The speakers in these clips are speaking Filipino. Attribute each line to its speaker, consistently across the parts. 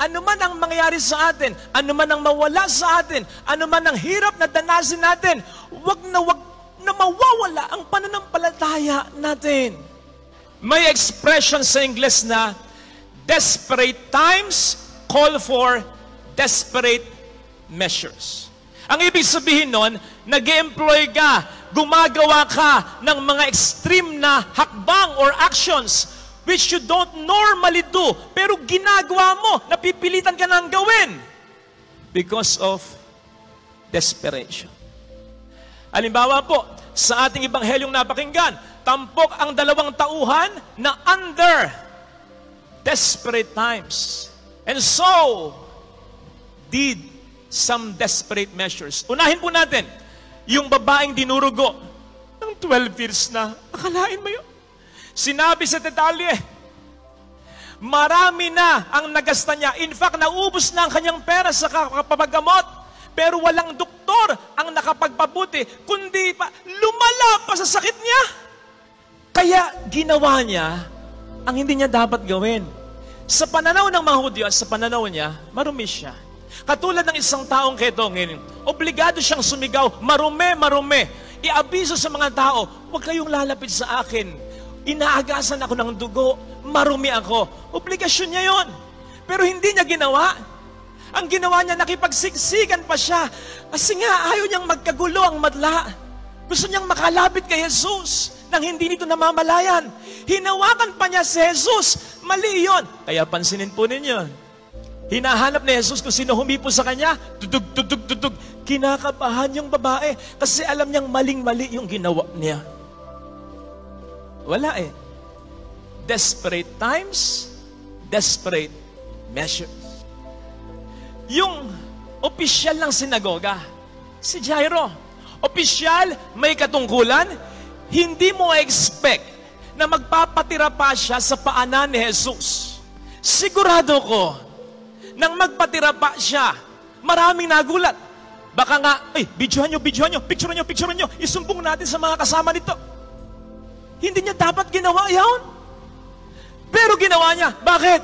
Speaker 1: Ano man ang mangyari sa atin, ano man ang mawala sa atin, ano man ang hirap na danasin natin, wag na mawawala ang pananampalataya natin. May expression sa Ingles na, desperate times call for desperate measures. Ang ibig sabihin nun, nag-employ ka, gumagawa ka ng mga extreme na hakbang or actions which you don't normally do, pero ginagawa mo, napipilitan ka nang gawin because of desperation. Halimbawa po, sa ating ibanghelyong napakinggan, tampok ang 2 tauhan na under desperate times. And so, did some desperate measures. Unahin po natin, yung babaeng dinurugo ng 12 years na, akalain mo yun? Sinabi sa detalye, marami na ang nagasta niya. In fact, naubos na ang kanyang pera sa kapapagamot, pero walang doktor ang nakapagpabuti, kundi pa lumala pa sa sakit niya. Kaya ginawa niya ang hindi niya dapat gawin. Sa pananaw ng mga Hudyo at sa pananaw niya, marumi siya. Katulad ng isang taong ketongin, obligado siyang sumigaw, marumi, marumi. Iabiso sa mga tao, huwag kayong lalapit sa akin. Inaagasan ako ng dugo, marumi ako. Obligasyon niya yon. Pero hindi niya ginawa. Ang ginawa niya, nakipagsiksikan pa siya. Kasi nga, ayaw niyang magkagulo ang madla. Gusto niyang makalapit kay Jesus nang hindi nito namamalayan. Hinawakan pa niya si Jesus. Mali yon. Kaya pansinin po ninyo. Hinahanap ni Jesus kung sino humipo sa kanya. Tutug, tutug, tutug. Kinakabahan yung babae kasi alam niyang maling-mali yung ginawa niya. Wala eh. Desperate times, desperate measures. Yung opisyal ng sinagoga, si Jairo, opisyal, may katungkulan, hindi mo expect na magpapatira pa siya sa paanan ni Jesus. Sigurado ko, nang magpatira pa siya, maraming nagulat. Baka nga, videohan nyo, picturean nyo, isumbong natin sa mga kasama nito. Hindi niya dapat ginawa yan. Pero ginawa niya. Bakit?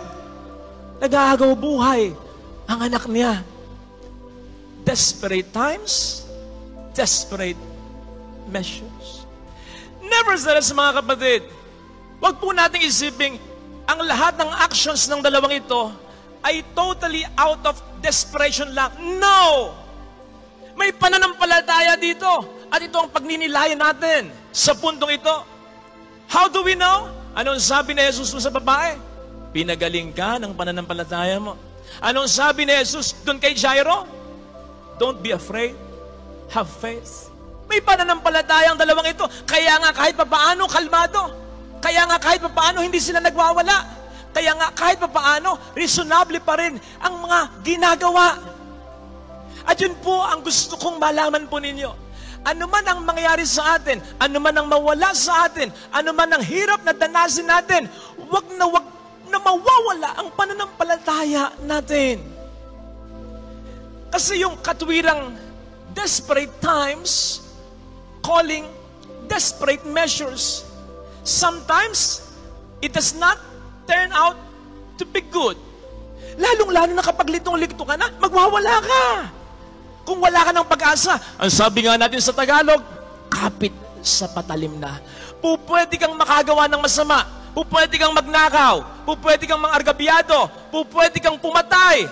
Speaker 1: Nag-aagaw buhay ang anak niya. Desperate times, desperate measures. Nevertheless, mga kapatid, wag po nating isiping ang lahat ng actions ng dalawang ito ay totally out of desperation lang. No! May pananampalataya dito. At ito ang pagninilayan natin sa puntong ito. How do we know? Anong sabi ni Jesus sa babae? Pinagaling ka ng pananampalataya mo. Anong sabi ni Jesus doon kay Jairo? Don't be afraid. Have faith. May pananampalataya ang dalawang ito. Kaya nga kahit papaano kalmado. Kaya nga kahit papaano hindi sila nagwawala. Kaya nga kahit papaano reasonable pa rin ang mga ginagawa. At yun po ang gusto kong malaman po ninyo. Ano man ang mangyari sa atin, ano man ang mawala sa atin, ano man ang hirap na danasin natin, wag na mawawala ang pananampalataya natin. Kasi yung katwirang desperate times, calling desperate measures, sometimes it does not turn out to be good. Lalong-lalo na kapag litong-lito ka na, magwawala ka. Kung wala ka ng pag-asa, ang sabi nga natin sa Tagalog, kapit sa patalim na. Pupwede kang makagawa ng masama. Pupwede kang magnakaw. Pupwede kang mangargabyado. Pupwede kang pumatay.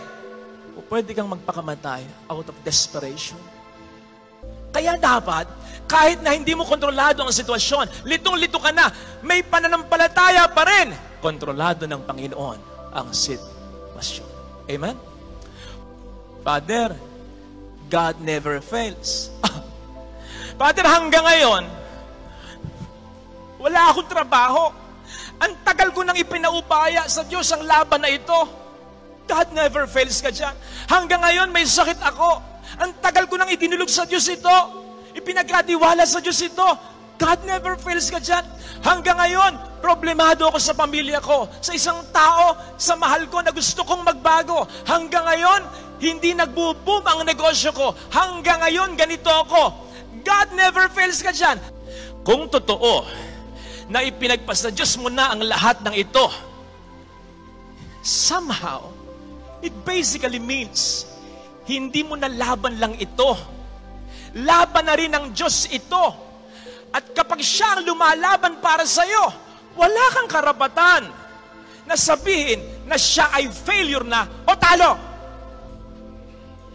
Speaker 1: Pupwede kang magpakamatay out of desperation. Kaya dapat, kahit na hindi mo kontrolado ang sitwasyon, litong-lito ka na, may pananampalataya pa rin. Kontrolado ng Panginoon ang sitwasyon. Amen? Father, God never fails. Father, hanggang ngayon, wala akong trabaho. Ang tagal ko nang ipinaupaya sa Diyos ang laban na ito. God never fails ka dyan. Hanggang ngayon, may sakit ako. Ang tagal ko nang idinulog sa Diyos ito. Ipinagkatiwala sa Diyos ito. God never fails ka dyan. Hanggang ngayon, problemado ako sa pamilya ko, sa isang tao, sa mahal ko na gusto kong magbago. Hanggang ngayon, hindi nagbo-boom ang negosyo ko. Hanggang ngayon, ganito ako. God never fails ka dyan. Kung totoo na ipinagpas na Diyos mo na ang lahat ng ito, somehow, It basically means, hindi mo na laban lang ito. Laban na rin ng Diyos ito. At kapag siya ang lumalaban para sa'yo, wala kang karapatan na sabihin na siya ay failure na o talo.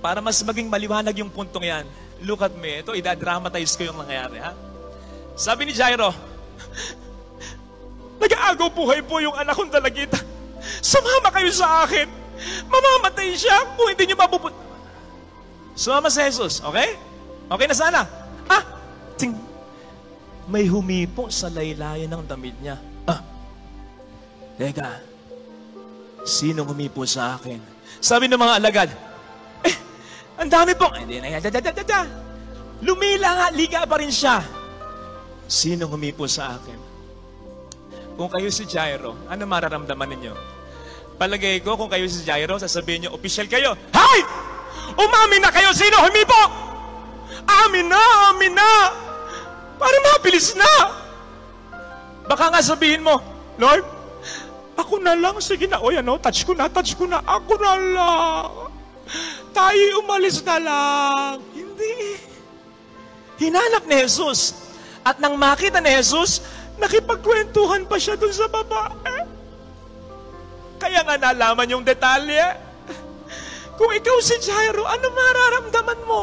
Speaker 1: Para mas maging maliwanag yung puntong yan, look at me. Ito, idadramatize ko yung nangyayari, ha? Sabi ni Jairo, nag-aagaw buhay po yung anak kong dalagita. Sumama kayo sa akin. Mamamatay siya kung hindi niyo mabubut. Sumama si Jesus, okay? Okay na sana. Ting. May humipo sa laylayan ng damit niya. Teka, sino humipo sa akin? Sabi ng mga alagad, ang dami po. Hindi na yan. Lumila nga, liga pa rin siya. Sino humipo sa akin? Kung kayo si Jairo, ano mararamdaman ninyo? Palagay ko, kung kayo si Jairo, sasabihin nyo, official kayo. Hay! Umamin na kayo, sino humipo? Amin na! Para mabilis na! Baka nga sabihin mo, Lord, ako na lang, sige na, touch ko na, ako na lang. Tayo umalis na lang. Hindi. Hinanap ni Jesus. At nang makita ni Jesus, nakipagkwentuhan pa siya dun sa babae. Kaya nga nalaman yung detalye. Kung ikaw si Jairo, ano mararamdaman mo?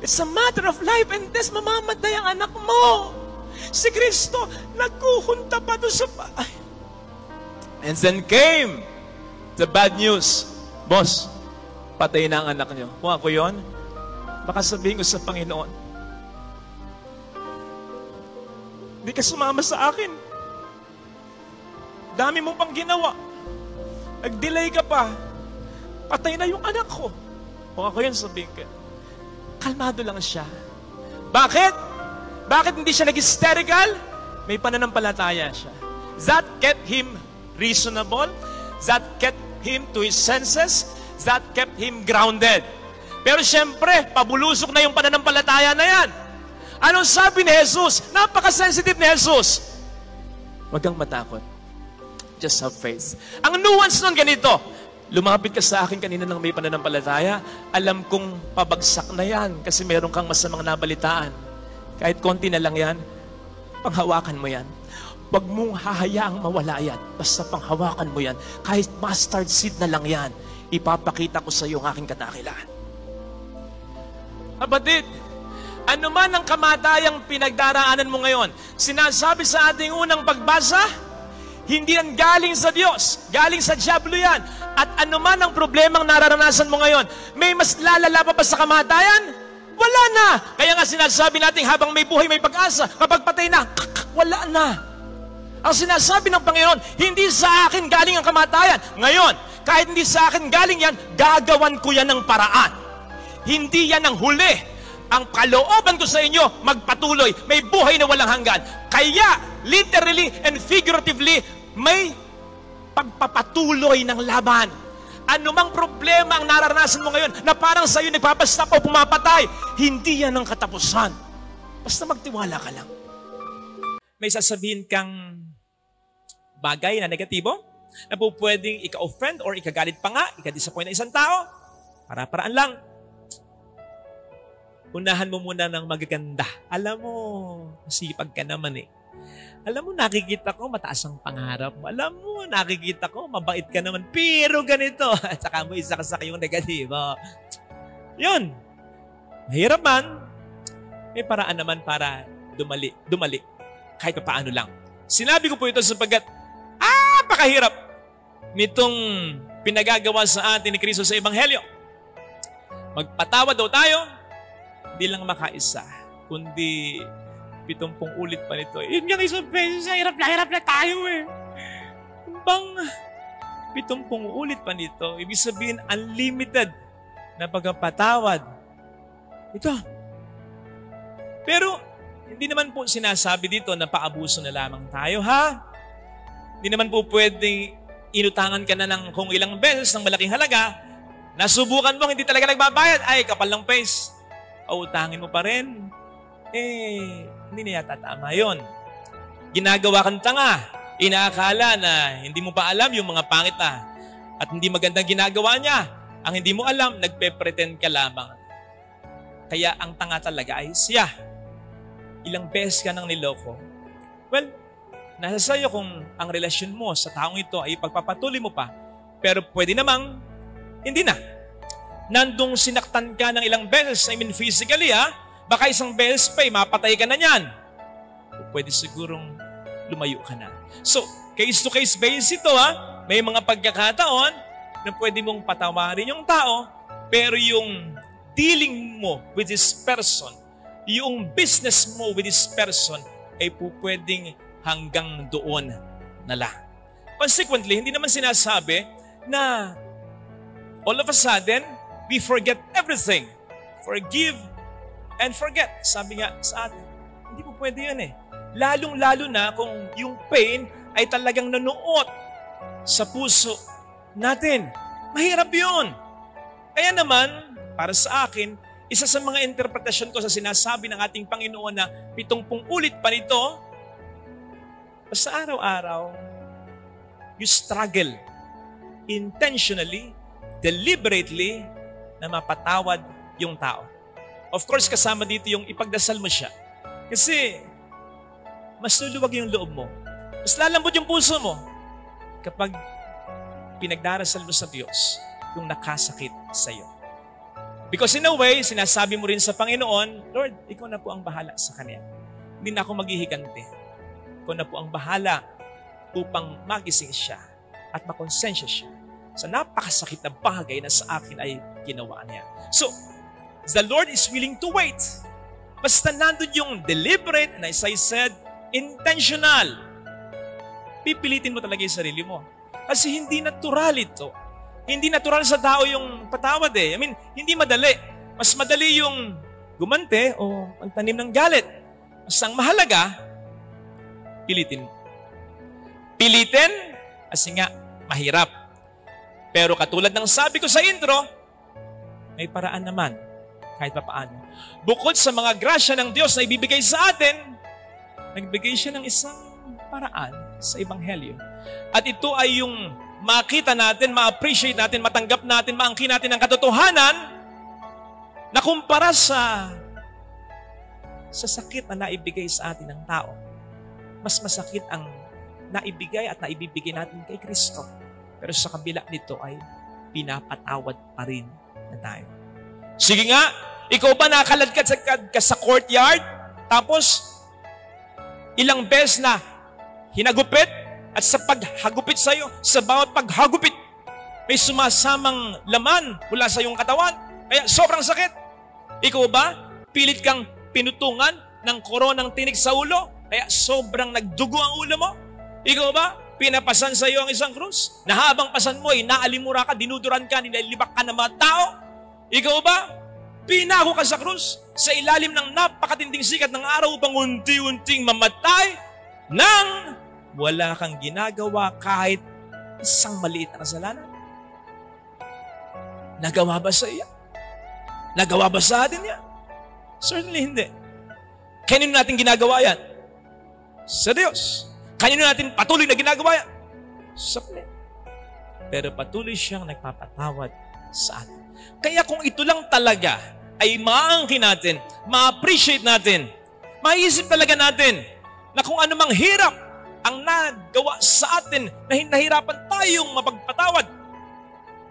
Speaker 1: It's a matter of life and death. Mamamatay ang anak mo. Si Kristo, nagkukunta pa doon sa bahay. And then came the bad news. Boss, patay na ang anak niyo. Kung ako yon, baka sabihin ko sa Panginoon, hindi ka sumama sa akin. Dami mo pang ginawa. Nag-delay ka pa. Patay na yung anak ko. Kung ako yun, sabihin ka, kalmado lang siya. Bakit? Bakit hindi siya nag-hysterical? May pananampalataya siya. That kept him reasonable. That kept him to his senses. That kept him grounded. Pero siyempre, pabulusok na yung pananampalataya na yan. Anong sabi ni Jesus? Napaka-sensitive ni Jesus. Huwag kang matakot. Just have faith. Ang nuance nun ganito, lumapit ka sa akin kanina ng may pananampalataya, alam kong pabagsak na yan kasi meron kang masamang nabalitaan. Kahit konti na lang yan, panghawakan mo yan. Huwag mong hahayaang mawala yan. Basta panghawakan mo yan. Kahit mustard seed na lang yan, ipapakita ko sa iyo ang aking kadakilaan. Kapatid, ano man ang kamatayang pinagdaraanan mo ngayon, sinasabi sa ating unang pagbasa, hindi yan galing sa Diyos, galing sa diablo yan. At ano man ang problemang nararanasan mo ngayon, may mas lalala pa ba sa kamatayan? Wala na. Kaya nga sinasabi natin habang may buhay may pag-asa, kapag patay na, wala na. Ang sinasabi ng Panginoon, hindi sa akin galing ang kamatayan. Ngayon, kahit hindi sa akin galing yan, gagawan ko yan ng paraan. Hindi yan ang huli. Ang kalooban ko sa inyo, magpatuloy. May buhay na walang hanggan. Kaya, literally and figuratively, may pagpapatuloy ng laban. Ano mang problema ang nararanasan mo ngayon na parang sa'yo nagpapastop o pumapatay, hindi yan ang katapusan. Basta magtiwala ka lang. May sasabihin kang bagay na negatibo na po pwedeng ika-offend or ikagalit pa nga, ika-disappoint na isang tao. Para-paraan lang. Unahan mo muna ng magaganda. Alam mo, sipag ka naman eh. Alam mo, nakikita ko mataas ang pangarap mo. Alam mo, nakikita ko mabait ka naman. Pero ganito. At saka mo isa-kasak yung negatibo. Yun. Mahirap man. May paraan naman para dumali. Kahit pa paano lang. Sinabi ko po ito sapagkat napakahirap nitong pinagagawa sa atin ni Kristo sa Ebanghelyo. Magpatawad daw tayo, hindi lang makaisa, kundi 70 ulit pa nito. Yun nga isang beses, hirap na tayo eh. Bang 70 ulit pa nito, ibig sabihin unlimited na pagpapatawad. Ito. Pero, hindi naman po sinasabi dito na paabuso na lamang tayo, ha? Hindi naman po pwedeng inutangan ka na ng kung ilang beses ng malaking halaga, nasubukan mo, hindi talaga nagbabayad, ay, kapal ng face. O utangin mo pa rin. Hindi na yata tama yun. Ginagawa kang tanga. Inaakala na hindi mo pa alam yung mga pangit na At hindi magandang ginagawa niya. Ang hindi mo alam, nagpe-pretend ka lamang. Kaya ang tanga talaga ay siya. Ilang beses ka nang niloko. Well, nasa sa'yo kung ang relasyon mo sa taong ito ay pagpapatuloy mo pa. Pero pwede namang, hindi na. Nandung sinaktan ka ng ilang beses, I mean physically baka isang beses pa mapatay ka na niyan. Pwede sigurong lumayo ka na. So, case-to-case basis ito May mga pagkakataon na pwede mong patawarin yung tao, pero yung dealing mo with this person, yung business mo with this person, ay pwedeng hanggang doon na lang. Consequently, hindi naman sinasabi na all of a sudden, we forget everything. Forgive and forget. Sabi nga sa atin, hindi po pwede yun Lalong-lalo na kung yung pain ay talagang nanuot sa puso natin. Mahirap yun. Kaya naman, para sa akin, isa sa mga interpretasyon ko sa sinasabi ng ating Panginoon na 70 ulit pa nito, sa araw-araw, you struggle intentionally, deliberately, na mapatawad yung tao. Of course, kasama dito yung ipagdasal mo siya. Kasi, mas luluwag yung loob mo. Mas lalambot yung puso mo kapag pinagdarasal mo sa Diyos yung nakasakit sa iyo. Because in a way, sinasabi mo rin sa Panginoon, Lord, ikaw na po ang bahala sa kanya. Hindi na ako maghihigante. Ikaw na po ang bahala upang magising siya at makonsensya siya sa napakasakit na bagay na sa akin ay ginawa niya. So, the Lord is willing to wait. Basta nandun yung deliberate, and as I said, intentional. Pipilitin mo talaga yung sarili mo. Kasi hindi natural ito. Hindi natural sa tao yung patawad I mean, hindi madali. Mas madali yung gumante o magtanim ng galit. Mas ang mahalaga, pilitin mo. Pilitin, kasi nga, mahirap. Pero katulad ng sabi ko sa intro, may paraan naman, kahit pa paano. Bukod sa mga grasya ng Diyos na ibibigay sa atin, nagbigay siya ng isang paraan sa Ebanghelyo. At ito ay yung makita natin, ma-appreciate natin, matanggap natin, maangkin natin ang katotohanan na kumpara sa sakit na naibigay sa atin ng tao. Mas masakit ang naibigay at naibibigay natin kay Kristo. Pero sa kabila nito ay pinapatawad pa rin na tayo. Sige nga, ikaw ba nakaladkad ka sa courtyard? Tapos, ilang beses na hinagupit at sa paghagupit sa iyo, sa bawat paghagupit, may sumasamang laman mula sa iyong katawan. Kaya sobrang sakit. Ikaw ba, pilit kang pinutungan ng koronang tinik sa ulo? Kaya sobrang nagdugo ang ulo mo? Ikaw ba, pinapasan sa iyo ang isang krus? Na habang pasan mo ay naalimura ka, dinuduran ka, nilalibak ka ng mga tao? Ikaw ba, pinako ka sa krus sa ilalim ng napakatinding sikat ng araw upang unti-unting mamatay nang wala kang ginagawa kahit isang maliit na kasalanan? Nagawa ba sa iya? Nagawa ba sa atin yan? Certainly hindi. Kanino natin ginagawa yan? Sa Diyos. Kanino natin patuloy na ginagawa yan? Sa Kanya. Pero patuloy siyang nagpapatawad sa atin. Kaya kung ito lang talaga ay maangkin natin, ma-appreciate natin, maiisip talaga natin na kung anumang hirap ang nagawa sa atin na nahirapan tayong mapagpatawad,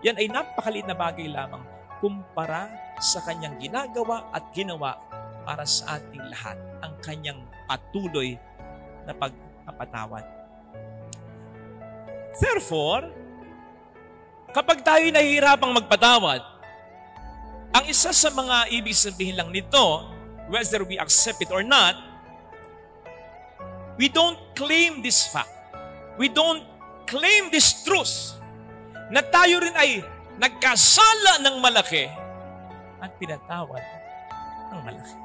Speaker 1: yan ay napakaliit na bagay lamang kumpara sa kanyang ginagawa at ginawa para sa ating lahat, ang kanyang patuloy na pagpapatawad. Therefore, kapag tayo nahihirapang magpatawad, ang isa sa mga ibig sabihin lang nito, whether we accept it or not, we don't claim this fact. We don't claim this truth na tayo rin ay nagkasala ng malaki at pinatawad ng malaki.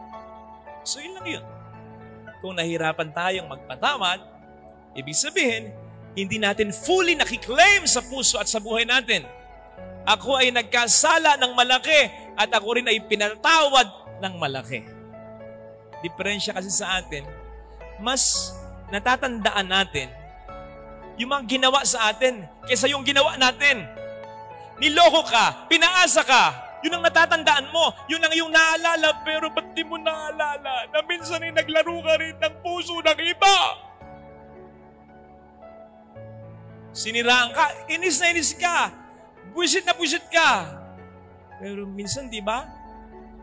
Speaker 1: So yun lang yun. Kung nahirapan tayong magpatawad, ibig sabihin, hindi natin fully nakiklaim sa puso at sa buhay natin. Ako ay nagkasala ng malaki at ako rin ay pinatawad ng malaki. Diferensya kasi sa atin, mas natatandaan natin yung mga ginawa sa atin kaysa yung ginawa natin. niloko ka, pinaasa ka, yun ang natatandaan mo, yun ang iyong naalala, pero ba't di mo naalala na minsan ay naglaro ka rin ng puso ng iba? Siniraan ka, inis na inis ka, buwisit na buwisit ka. Pero minsan, di ba,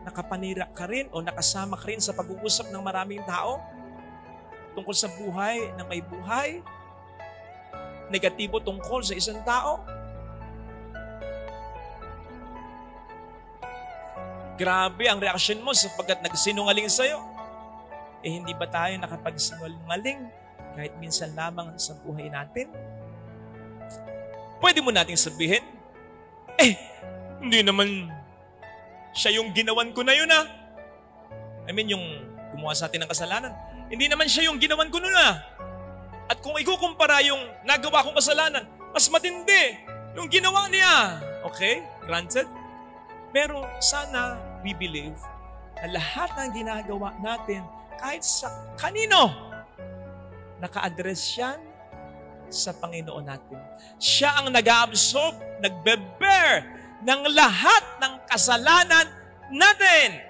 Speaker 1: nakapanira ka rin o nakasama ka rin sa pag-uusap ng maraming tao tungkol sa buhay ng may buhay, negatibo tungkol sa isang tao. Grabe ang reaksyon mo sapagkat nagsinungaling sa'yo. Hindi ba tayo nakapagsinungaling kahit minsan lamang sa buhay natin? Pwede mo nating sabihin, hindi naman siya yung ginawan ko na yun yung gumawa sa atin ng kasalanan. Hindi naman siya yung ginawan ko na. At kung ikukumpara yung nagawa kong kasalanan, mas matindi yung ginawa niya. Okay? Granted? Pero sana we believe na lahat ng ginagawa natin, kahit sa kanino, naka-address yan sa Panginoon natin. Siya ang nag-absorb, nagbe-bear ng lahat ng kasalanan natin.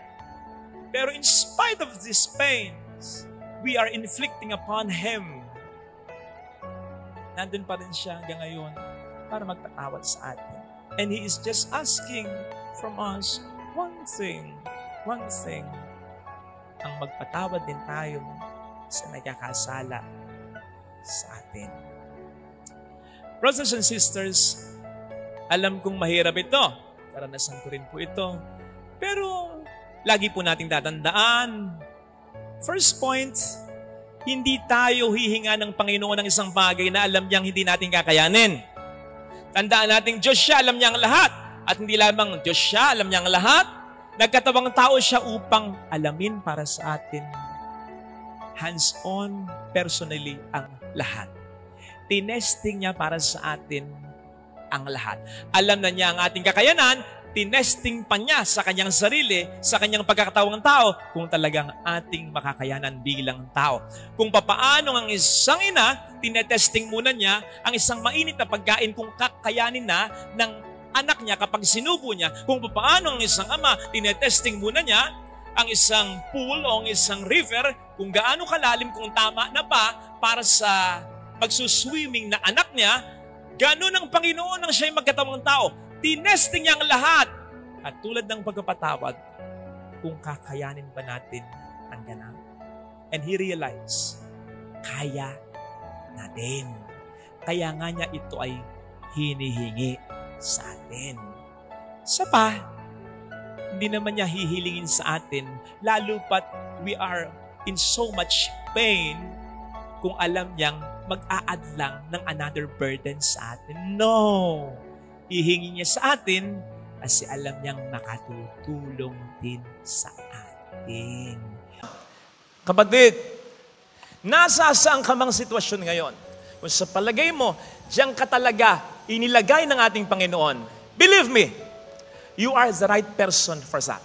Speaker 1: Pero in spite of these pains, we are inflicting upon Him. Nandun pa rin siya hanggang ngayon para magpatawad sa atin. And He is just asking from us one thing, ang magpatawad din tayo sa nagkakasala sa atin. Brothers and sisters, alam kong mahirap ito. Karanasan ko rin po ito. Pero lagi po nating tatandaan, first point, hindi tayo hihinga ng Panginoon ng isang bagay na alam niyang hindi natin kakayanin. Tandaan natin, Diyos siya, alam niya ang lahat. At hindi lamang Diyos siya, alam niya ang lahat. Nagkatawang tao siya upang alamin para sa atin. Hands-on, personally, ang lahat. Tinesting niya para sa atin ang lahat. Alam na niya ang ating kakayanan, tinesting pa niya sa kanyang sarili, sa kanyang pagkakatawang tao, kung talagang ating makakayanan bilang tao. Kung papaano ang isang ina, tinetesting muna niya ang isang mainit na pagkain kung kakayanin na ng anak niya kapag sinubo niya. Kung paano ang isang ama, tinetesting muna niya ang isang pool o ang isang river, kung gaano kalalim, kung tama na ba para sa magsuswimming na anak niya. Ganon ang Panginoon ang siya'y magkatawang tao. Tinesting niya ang lahat. At tulad ng pagpapatawad, kung kakayanin ba natin ang ganap. And He realized, kaya natin. Kaya nga niya ito ay hinihingi sa atin. Sa pa, hindi naman niya hihilingin sa atin, lalo pat we are in so much pain kung alam niyang mag-a-add lang ng another burden sa atin. No! Hihingi niya sa atin kasi alam niyang makatutulong din sa atin. Kapatid, nasa saan ka mang sitwasyon ngayon? Kung sa palagay mo, diyan ka talaga inilagay ng ating Panginoon, believe me, you are the right person for that.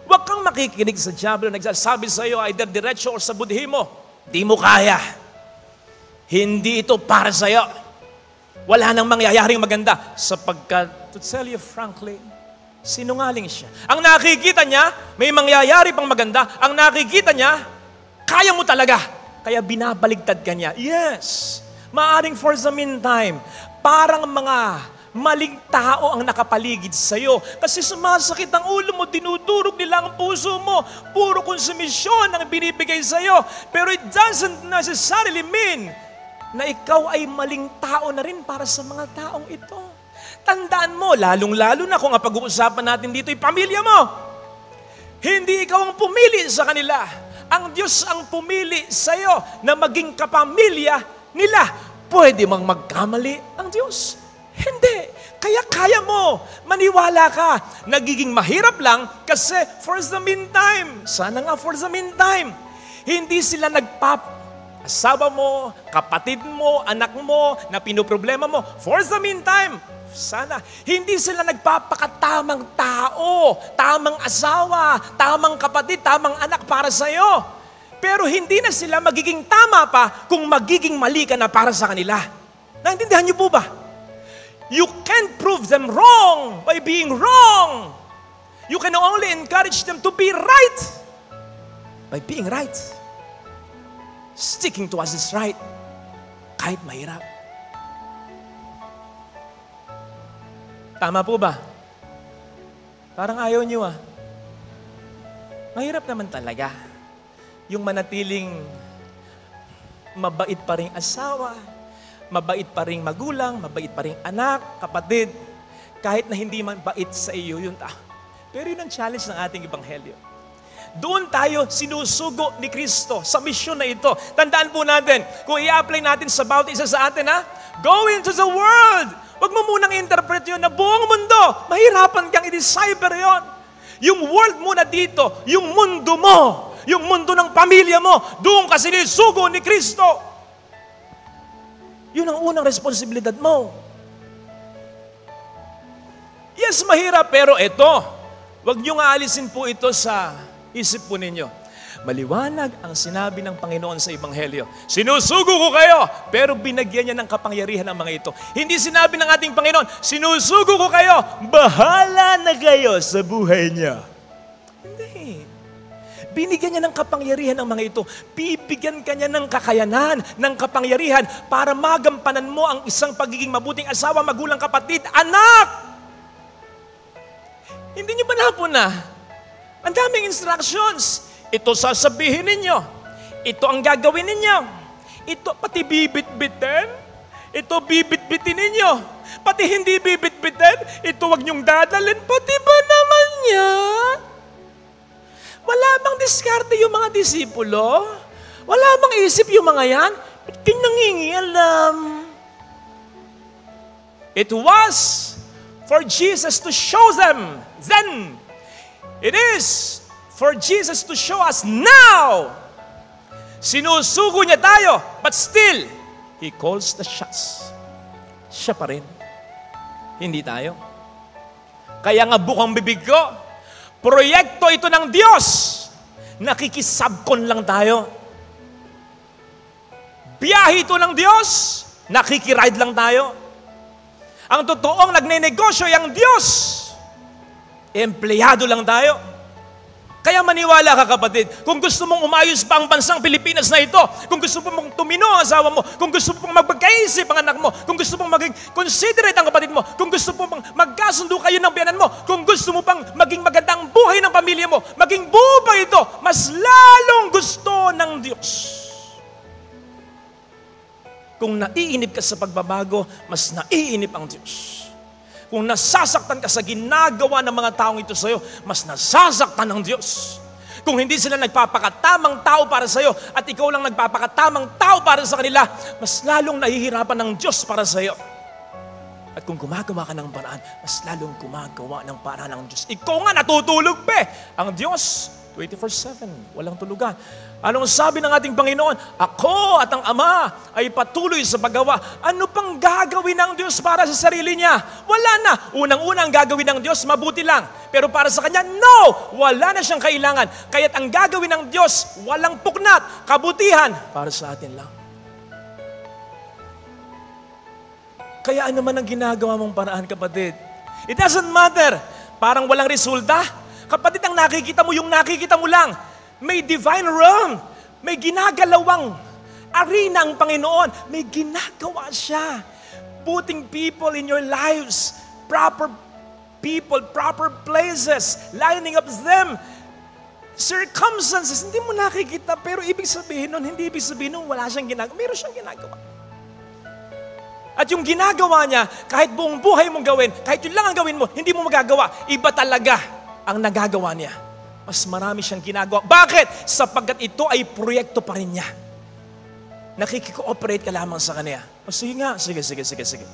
Speaker 1: Huwag kang makikinig sa diablo na nagsasabi sa iyo, either diretso o sa budhi mo, di mo kaya. Hindi ito para sa iyo. Wala nang mangyayaring maganda. Sapagkat, to tell you frankly, sinungaling siya. Ang nakikita niya, may mangyayari pang maganda. Ang nakikita niya, kaya mo talaga. Kaya binabaligtad ka niya. Yes, maaring for the meantime, parang mga maling tao ang nakapaligid sa iyo. Kasi sumasakit ang ulo mo, dinudurog nila ang puso mo. Puro konsumisyon ang binibigay sa iyo. Pero it doesn't necessarily mean na ikaw ay maling tao na rin para sa mga taong ito. Tandaan mo, lalong-lalo na kung ang pag-uusapan natin dito ay pamilya mo. Hindi ikaw ang pumili sa kanila. Ang Diyos ang pumili sa iyo na maging kapamilya nila. Pwede mang magkamali ang Diyos? Hindi. Kaya mo. Maniwala ka. Nagiging mahirap lang kasi for the meantime, sana nga for the meantime, hindi sila asawa mo, kapatid mo, anak mo, na pinoproblema mo, for the meantime, sana, hindi sila nagpapakatamang tao, tamang asawa, tamang kapatid, tamang anak para sa iyo. Pero hindi na sila magiging tama pa kung magiging mali ka na para sa kanila. Naintindihan niyo po ba? You can't prove them wrong by being wrong. You can only encourage them to be right by being right. Sticking to us is right, kahit mahirap. Tama po ba? Parang ayaw niyo ah. Mahirap naman talaga. Yung manatiling mabait pa rin asawa, mabait pa rin magulang, mabait pa rin anak, kapatid, kahit na hindi man bait sa iyo yun. Pero yun ang challenge ng ating ebanghelyo. Doon tayo sinusugo ni Kristo sa misyon na ito. Tandaan po natin, kung i-apply natin sa bawat isa sa atin, go into the world. Huwag mo munang interpret yun na buong mundo. Mahirapan kang i-decipher yun. Yung world muna dito, yung mundo mo, yung mundo ng pamilya mo, doon ka sinusugo ni Kristo. Yun ang unang responsibilidad mo. Yes, mahirap, pero ito, huwag niyong aalisin po ito sa isip po ninyo. Maliwanag ang sinabi ng Panginoon sa Ebanghelyo. Sinusugo ko kayo, pero binagyan niya ng kapangyarihan ang mga ito. Hindi sinabi ng ating Panginoon, sinusugo ko kayo, bahala na kayo sa buhay niya. Hindi. Binigyan niya ng kapangyarihan ang mga ito. Bibigyan ka niya ng kakayanan, ng kapangyarihan para magampanan mo ang isang pagiging mabuting asawa, magulang, kapatid, anak. Hindi niyo ba napuna? Ang daming instructions. Ito sasabihin ninyo. Ito ang gagawin ninyo. Ito pati bibit-bitin. Ito bibit-bitin ninyo. Pati hindi bibit-bitin. Ito wag niyong dadalhin. Pati ba naman niya? Wala bang diskarte yung mga disipulo? Wala bang isip yung mga yan? Ba't nangingialam? It was for Jesus to show them then. It is for Jesus to show us now. Sinusugo niya tayo, but still, He calls the shots. Siya pa rin. Hindi tayo. Kaya nga bukang bibig ko, proyekto ito ng Diyos. Nakikisabkon lang tayo. Biyahe ito ng Diyos. Nakikiride lang tayo. Ang totoong nagnenegosyo ay ang Diyos. Empleyado lang tayo. Kaya maniwala ka, kapatid, kung gusto mong umayos pa ang bansang Pilipinas na ito, kung gusto mong tumino ang asawa mo, kung gusto mong magpagkaisip ang anak mo, kung gusto mong maging considerate ang kapatid mo, kung gusto mong magkasundo kayo ng biyanan mo, kung gusto mo pang maging magandang buhay ng pamilya mo, maging buo pa ito, mas lalong gusto ng Diyos. Kung naiinip ka sa pagbabago, mas naiinip ang Diyos. Kung nasasaktan ka sa ginagawa ng mga taong ito sa iyo, mas nasasaktan ng Diyos. Kung hindi sila nagpapakatamang tao para sa iyo at ikaw lang nagpapakatamang tao para sa kanila, mas lalong nahihirapan ng Diyos para sa iyo. At kung gumagawa ka ng paraan, mas lalong gumagawa ng paraan ng Diyos. Ikaw nga natutulog pa. Ang Diyos, 24/7, walang tulugan. Anong sabi ng ating Panginoon? Ako at ang Ama ay patuloy sa paggawa. Ano pang gagawin ng Diyos para sa sarili niya? Wala na. Unang-unang gagawin ng Diyos, mabuti lang. Pero para sa Kanya, no! Wala na siyang kailangan. Kaya't ang gagawin ng Diyos, walang puknat, kabutihan, para sa atin lang. Kaya ano man ang ginagawa mong paraan, kapatid? It doesn't matter. Parang walang resulta. Kapatid, ang nakikita mo, yung nakikita mo lang. May divine realm. May ginagalawang arena ang Panginoon. May ginagawa siya. Putting people in your lives. Proper people, proper places. Lining up them. Circumstances. Hindi mo nakikita, pero ibig sabihin nun, hindi ibig sabihin nun, wala siyang ginagawa. Meron siyang ginagawa. At yung ginagawa niya, kahit buong buhay mong gawin, kahit yun lang ang gawin mo, hindi mo magagawa. Iba talaga ang nagagawa niya. Mas marami siyang ginagawa. Bakit? Sapagkat ito ay proyekto pa rin niya. Nakikikooperate ka lamang sa Kanya. Sige nga, sige.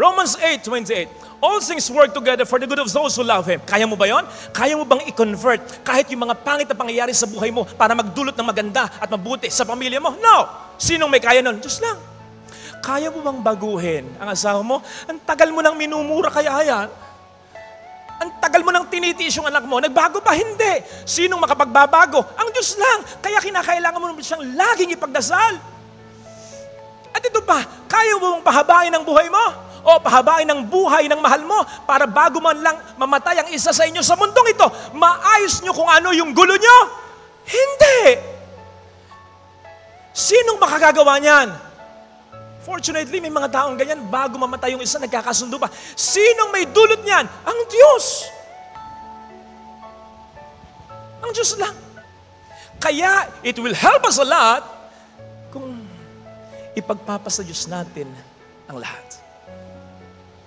Speaker 1: Romans 8:28. All things work together for the good of those who love Him. Kaya mo ba yon? Kaya mo bang i-convert kahit yung mga pangit na pangyayari sa buhay mo para magdulot ng maganda at mabuti sa pamilya mo? No! Sinong may kaya nun? Diyos lang. Kaya mo bang baguhin ang asawa mo? Ang tagal mo nang minumura kaya yan. Ang tagal mo nang tinitiis yung anak mo. Nagbago pa? Hindi. Sinong makapagbabago? Ang Diyos lang. Kaya kinakailangan mo siyang laging ipagdasal. At ito pa, kaya mo bang pahabain ang buhay mo? o pahabain ang buhay ng mahal mo para bago man lang mamatay ang isa sa inyo sa mundong ito, maayos nyo kung ano yung gulo nyo? Hindi! Sinong makagagawa niyan? Fortunately, may mga taong ganyan, bago mamatay yung isa, nagkakasundo pa. Sinong may dulot niyan? Ang Diyos! Ang Diyos lang. Kaya, it will help us a lot kung ipagpapasa Diyos natin ang lahat.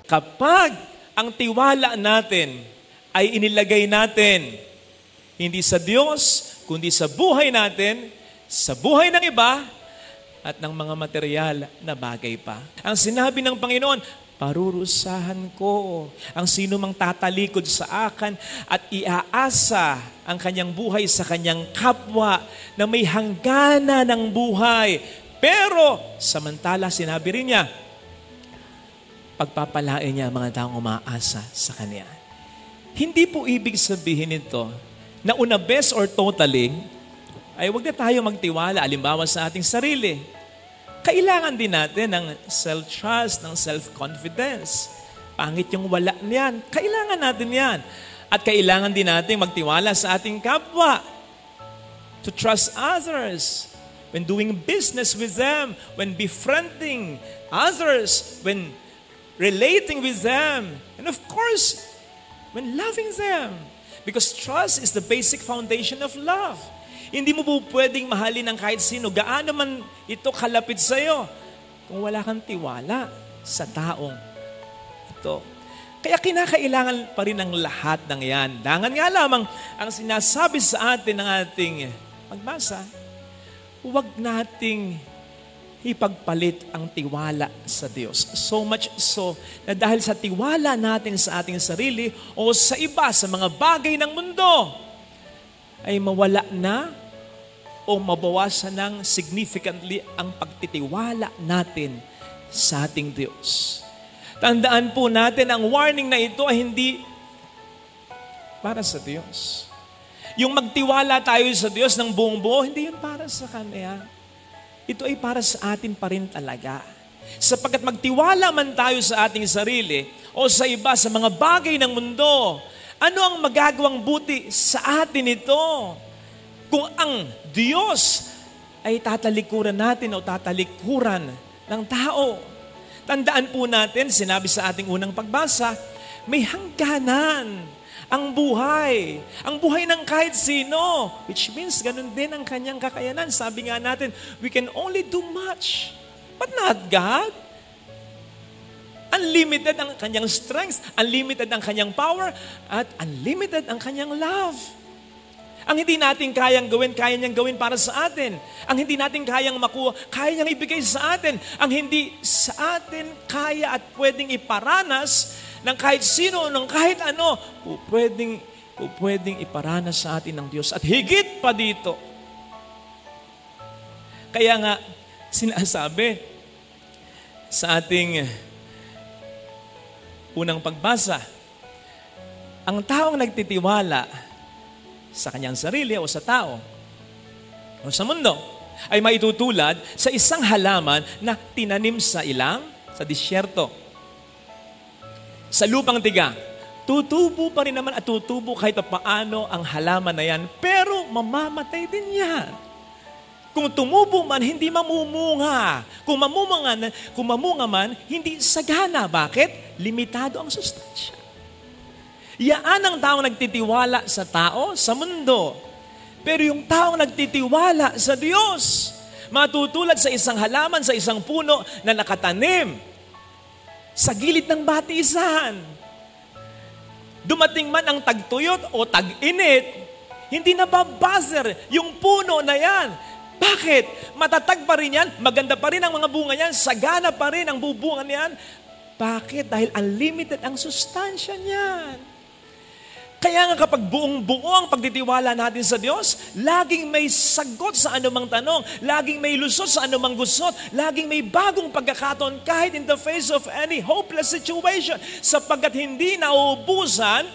Speaker 1: Kapag ang tiwala natin ay inilagay natin, hindi sa Diyos, kundi sa buhay natin, sa buhay ng iba, at ng mga material na bagay pa. Ang sinabi ng Panginoon, parurusahan ko ang sino mang tatalikod sa akin at iaasa ang kanyang buhay sa kanyang kapwa na may hanggana ng buhay. Pero, samantala, sinabi rin niya, pagpapalain niya ang mga taong umaasa sa Kanya. Hindi po ibig sabihin nito na una best or totally, ay huwag na tayo magtiwala, alimbawa sa ating sarili. Kailangan din natin ng self-trust, ng self-confidence. Pangit yung wala niyan. Kailangan natin yan. At kailangan din natin magtiwala sa ating kapwa. To trust others. When doing business with them. When befriending others. When relating with them. And of course, when loving them. Because trust is the basic foundation of love. Hindi mo po pwedeng mahalin ang kahit sino. Gaano man ito kalapit sa iyo kung wala kang tiwala sa taong ito. Kaya kinakailangan pa rin ang lahat ng yan. Dangan nga lamang ang sinasabi sa atin ng ating magbasa, huwag nating ipagpalit ang tiwala sa Diyos. So much so na dahil sa tiwala natin sa ating sarili o sa iba, sa mga bagay ng mundo, ay mawala na o mabawasan ng significantly ang pagtitiwala natin sa ating Diyos. Tandaan po natin, ang warning na ito ay hindi para sa Diyos. Yung magtiwala tayo sa Diyos ng buong buo, hindi yun para sa Kanya. Ito ay para sa atin pa rin talaga. Sapagkat magtiwala man tayo sa ating sarili o sa iba, sa mga bagay ng mundo, ano ang magagawang buti sa atin ito? Kung ang Diyos ay tatalikuran natin o tatalikuran ng tao. Tandaan po natin, sinabi sa ating unang pagbasa, may hangganan ang buhay. Ang buhay ng kahit sino. Which means, ganun din ang kanyang kakayanan. Sabi nga natin, we can only do much. But not God. Unlimited ang kanyang strength, unlimited ang kanyang power, at unlimited ang kanyang love. Ang hindi natin kayang gawin, kaya niyang gawin para sa atin. Ang hindi natin kayang makuha, kaya niyang ibigay sa atin. Ang hindi sa atin kaya at pwedeng iparanas ng kahit sino, ng kahit ano, pwedeng iparanas sa atin ng Diyos. At higit pa dito. Kaya nga, sinasabi sa ating unang pagbasa, ang taong nagtitiwala sa kanyang sarili o sa tao o sa mundo ay maitutulad sa isang halaman na tinanim sa disyerto. Sa lupang tiga, tutubo pa rin naman at tutubo kahit paano ang halaman na yan, pero mamamatay din yan. Kung tumubo man, hindi mamumunga. Kung mamunga man, hindi sagana. Bakit? Limitado ang sustansya. Yaan ang taong nagtitiwala sa tao, sa mundo. Pero yung taong nagtitiwala sa Diyos, matutulad sa isang halaman, sa isang puno na nakatanim sa gilid ng batisan. Dumating man ang tagtuyot o tag-init, hindi nababuzzer yung puno na yan. Bakit? Matatag pa rin yan, maganda pa rin ang mga bunga niyan, sagana pa rin ang bubungan niyan. Bakit? Dahil unlimited ang sustansya niyan. Kaya nga kapag buong-buo ang pagtitiwala natin sa Diyos, laging may sagot sa anumang tanong, laging may lusot sa anumang gusot, laging may bagong pagkakataon kahit in the face of any hopeless situation, sapagkat hindi nauubusan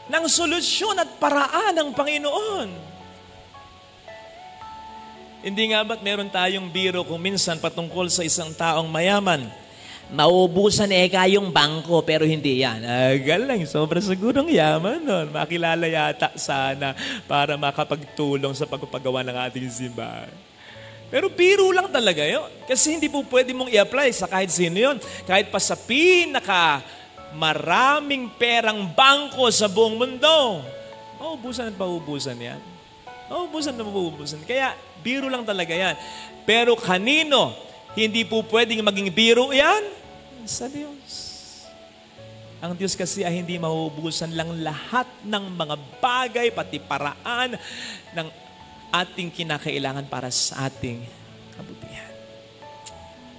Speaker 1: ng solusyon at paraan ng Panginoon. Hindi nga ba't meron tayong biro kung minsan patungkol sa isang taong mayaman
Speaker 2: Mauubusan yung bangko, pero hindi yan.
Speaker 1: Galing, sobrang sigurong yaman nun. Makilala yata sana para makapagtulong sa pagpapagawa ng ating simbahan. Pero biro lang talaga yun. Kasi hindi po pwede mong i-apply sa kahit sino yun. Kahit pa sa maraming perang bangko sa buong mundo. Mauubusan at mauubusan yan. Mauubusan na mauubusan. Kaya biro lang talaga yan. Pero kanino hindi po pwedeng maging biro yan? Sa Diyos. Ang Diyos kasi ay hindi mauubusan lang lahat ng mga bagay, pati paraan ng ating kinakailangan para sa ating kabutihan.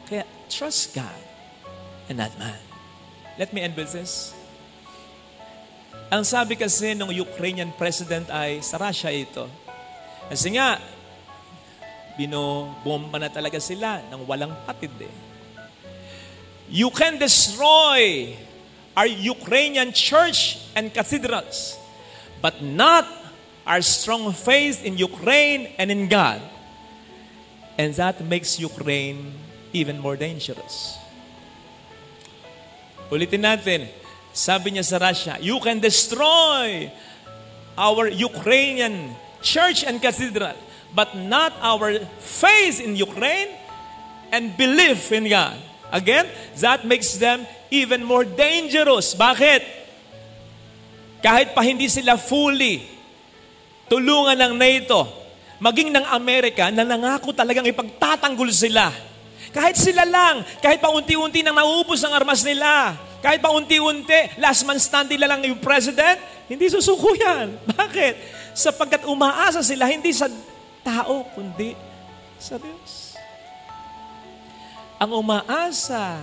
Speaker 1: Kaya trust God and not man. Let me end with this. Ang sabi kasi ng Ukrainian president ay sa Russia ito. Kasi nga, binobomba na talaga sila ng walang patid eh. You can destroy our Ukrainian church and cathedrals, but not our strong faith in Ukraine and in God. And that makes Ukraine even more dangerous. Ulitin natin, sabi niya sa Russia, you can destroy our Ukrainian church and cathedral, but not our faith in Ukraine and belief in God. Again, that makes them even more dangerous. Bakit? Kahit pa hindi sila fully tulungan ng NATO, maging ng Amerika, na nangako talagang ipagtatanggol sila. Kahit sila lang, kahit pa unti-unti nang nauubos ang armas nila, kahit pa unti-unti, last man standing lang yung president, hindi susuko yan. Bakit? Sapagkat umaasa sila hindi sa tao, kundi sa Diyos. Ang umaasa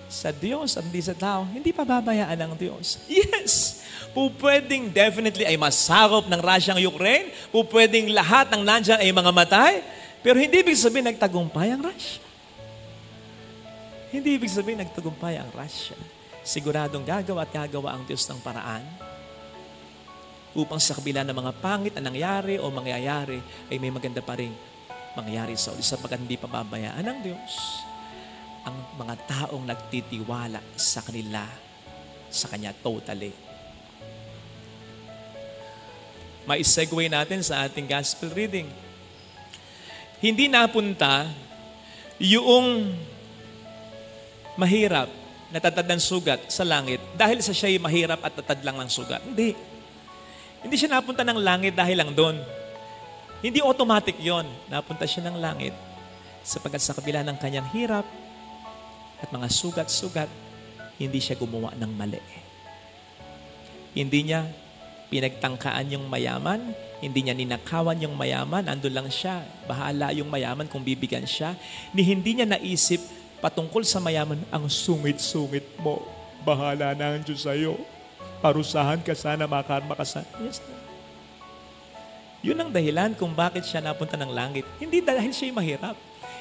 Speaker 1: sa Diyos at hindi sa tao, hindi pababayaan ng Diyos. Yes! Pwedeng definitely ay masakop ng Russia ang Ukraine, pwedeng lahat ng nandiyan ay mga matay, pero hindi ibig sabihin nagtagumpay ang Russia. Hindi ibig sabihin nagtagumpay ang Russia. Siguradong gagawa ang Diyos ng paraan upang sa kabila ng mga pangit na nangyari o mangyayari ay may maganda pa rin mangyayari sa uli sapagkat hindi pababayaan ng Diyos ang mga taong nagtitiwala sa kanila, sa Kanya totally. Ma-segue natin sa ating gospel reading. Hindi napunta yung mahirap na tatad ng sugat sa langit dahil sa siya'y mahirap at tatad lang ng sugat. Hindi. Hindi siya napunta ng langit dahil lang doon. Hindi automatic yon. Napunta siya ng langit sapagkat sa kabila ng kanyang hirap at mga sugat-sugat, hindi siya gumawa ng mali. Hindi niya pinagtangkaan yung mayaman, hindi niya ninakawan yung mayaman, andun lang siya, bahala yung mayaman kung bibigyan siya. Hindi niya naisip patungkol sa mayaman, ang sungit-sungit mo, bahala na ang Diyos sa'yo. Parusahan ka sana, makarma ka sana. Yes. Yun ang dahilan kung bakit siya napunta ng langit. Hindi dahil siya'y mahirap.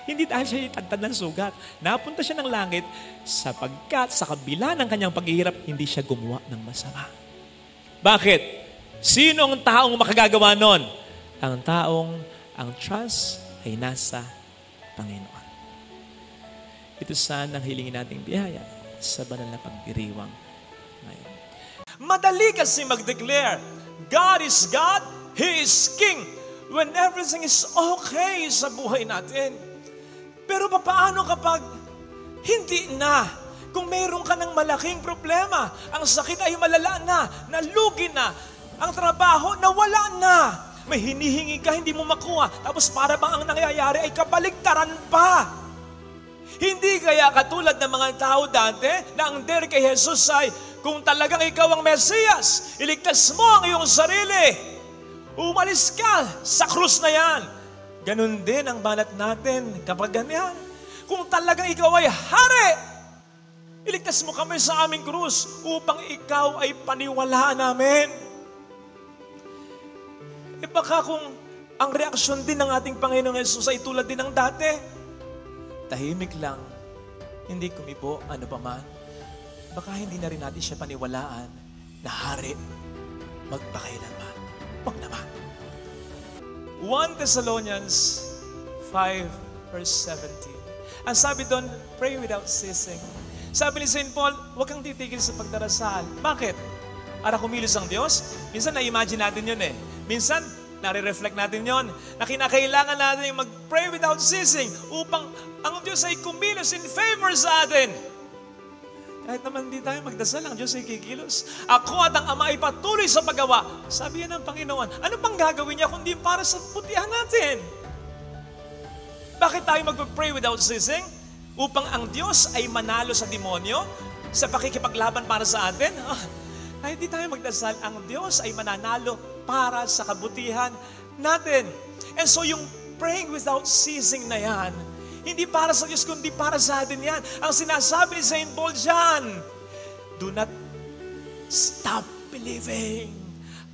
Speaker 1: Hindi dahil siya'y tagtad ng sugat. Napunta siya ng langit sapagkat sa kabila ng kanyang paghihirap, hindi siya gumawa ng masama. Bakit? Sino ang taong makagagawa nun? Ang taong ang trust ay nasa Panginoon. Ito sana ang hilingin nating biyaya sa banal na pagdiriwang ngayon.
Speaker 3: Madali kasi mag-declare, God is God, He is King, when everything is okay sa buhay natin. Pero paano kapag hindi na? Kung mayroon ka ng malaking problema, ang sakit ay malala na, nalugi na, ang trabaho nawala na, may hinihingi ka, hindi mo makuha, tapos para bang ang nangyayari ay kabaligtaran pa. Hindi kaya katulad ng mga tao dati na ang dare kay Jesus ay, kung talagang ikaw ang Mesiyas, iligtas mo ang iyong sarili. Umalis ka sa krus na yan. Ganun din ang banat natin kapag ganyan. Kung talagang ikaw ay hari, iligtas mo kami sa aming krus upang ikaw ay paniwalaan namin. E baka kung ang reaksyon din ng ating Panginoong Yesus ay tulad din ng dati, tahimik lang, hindi kumibo, ano pa man, baka hindi na rin natin siya paniwalaan na hari magpakailanman. Huwag naman. 1 Thessalonians 5 verse 17. Ang sabi doon, pray without ceasing.
Speaker 1: Sabi ni St. Paul, huwag kang titigil sa pagdarasal. Bakit? Para kumilos ang Diyos? Minsan na-imagine natin yun eh. Minsan, nare-reflect natin yon na kinakailangan natin yung mag-pray without ceasing upang ang Diyos ay kumilos in favor sa atin. Kahit naman hindi tayo magdasal, ang Diyos ay kikilos. Ako at ang Ama ay patuloy sa paggawa. Sabi yan ng Panginoon, ano pang gagawin niya kundi para sa putihan natin? Bakit tayo mag-pray without ceasing? Upang ang Diyos ay manalo sa demonyo sa pakikipaglaban para sa atin? Kahit di tayo magdasal, ang Diyos ay mananalo para sa kabutihan natin. And so yung praying without ceasing na yan, hindi para sa Diyos, kundi para sa atin yan. Ang sinasabi ni St. Paul dyan, do not stop believing.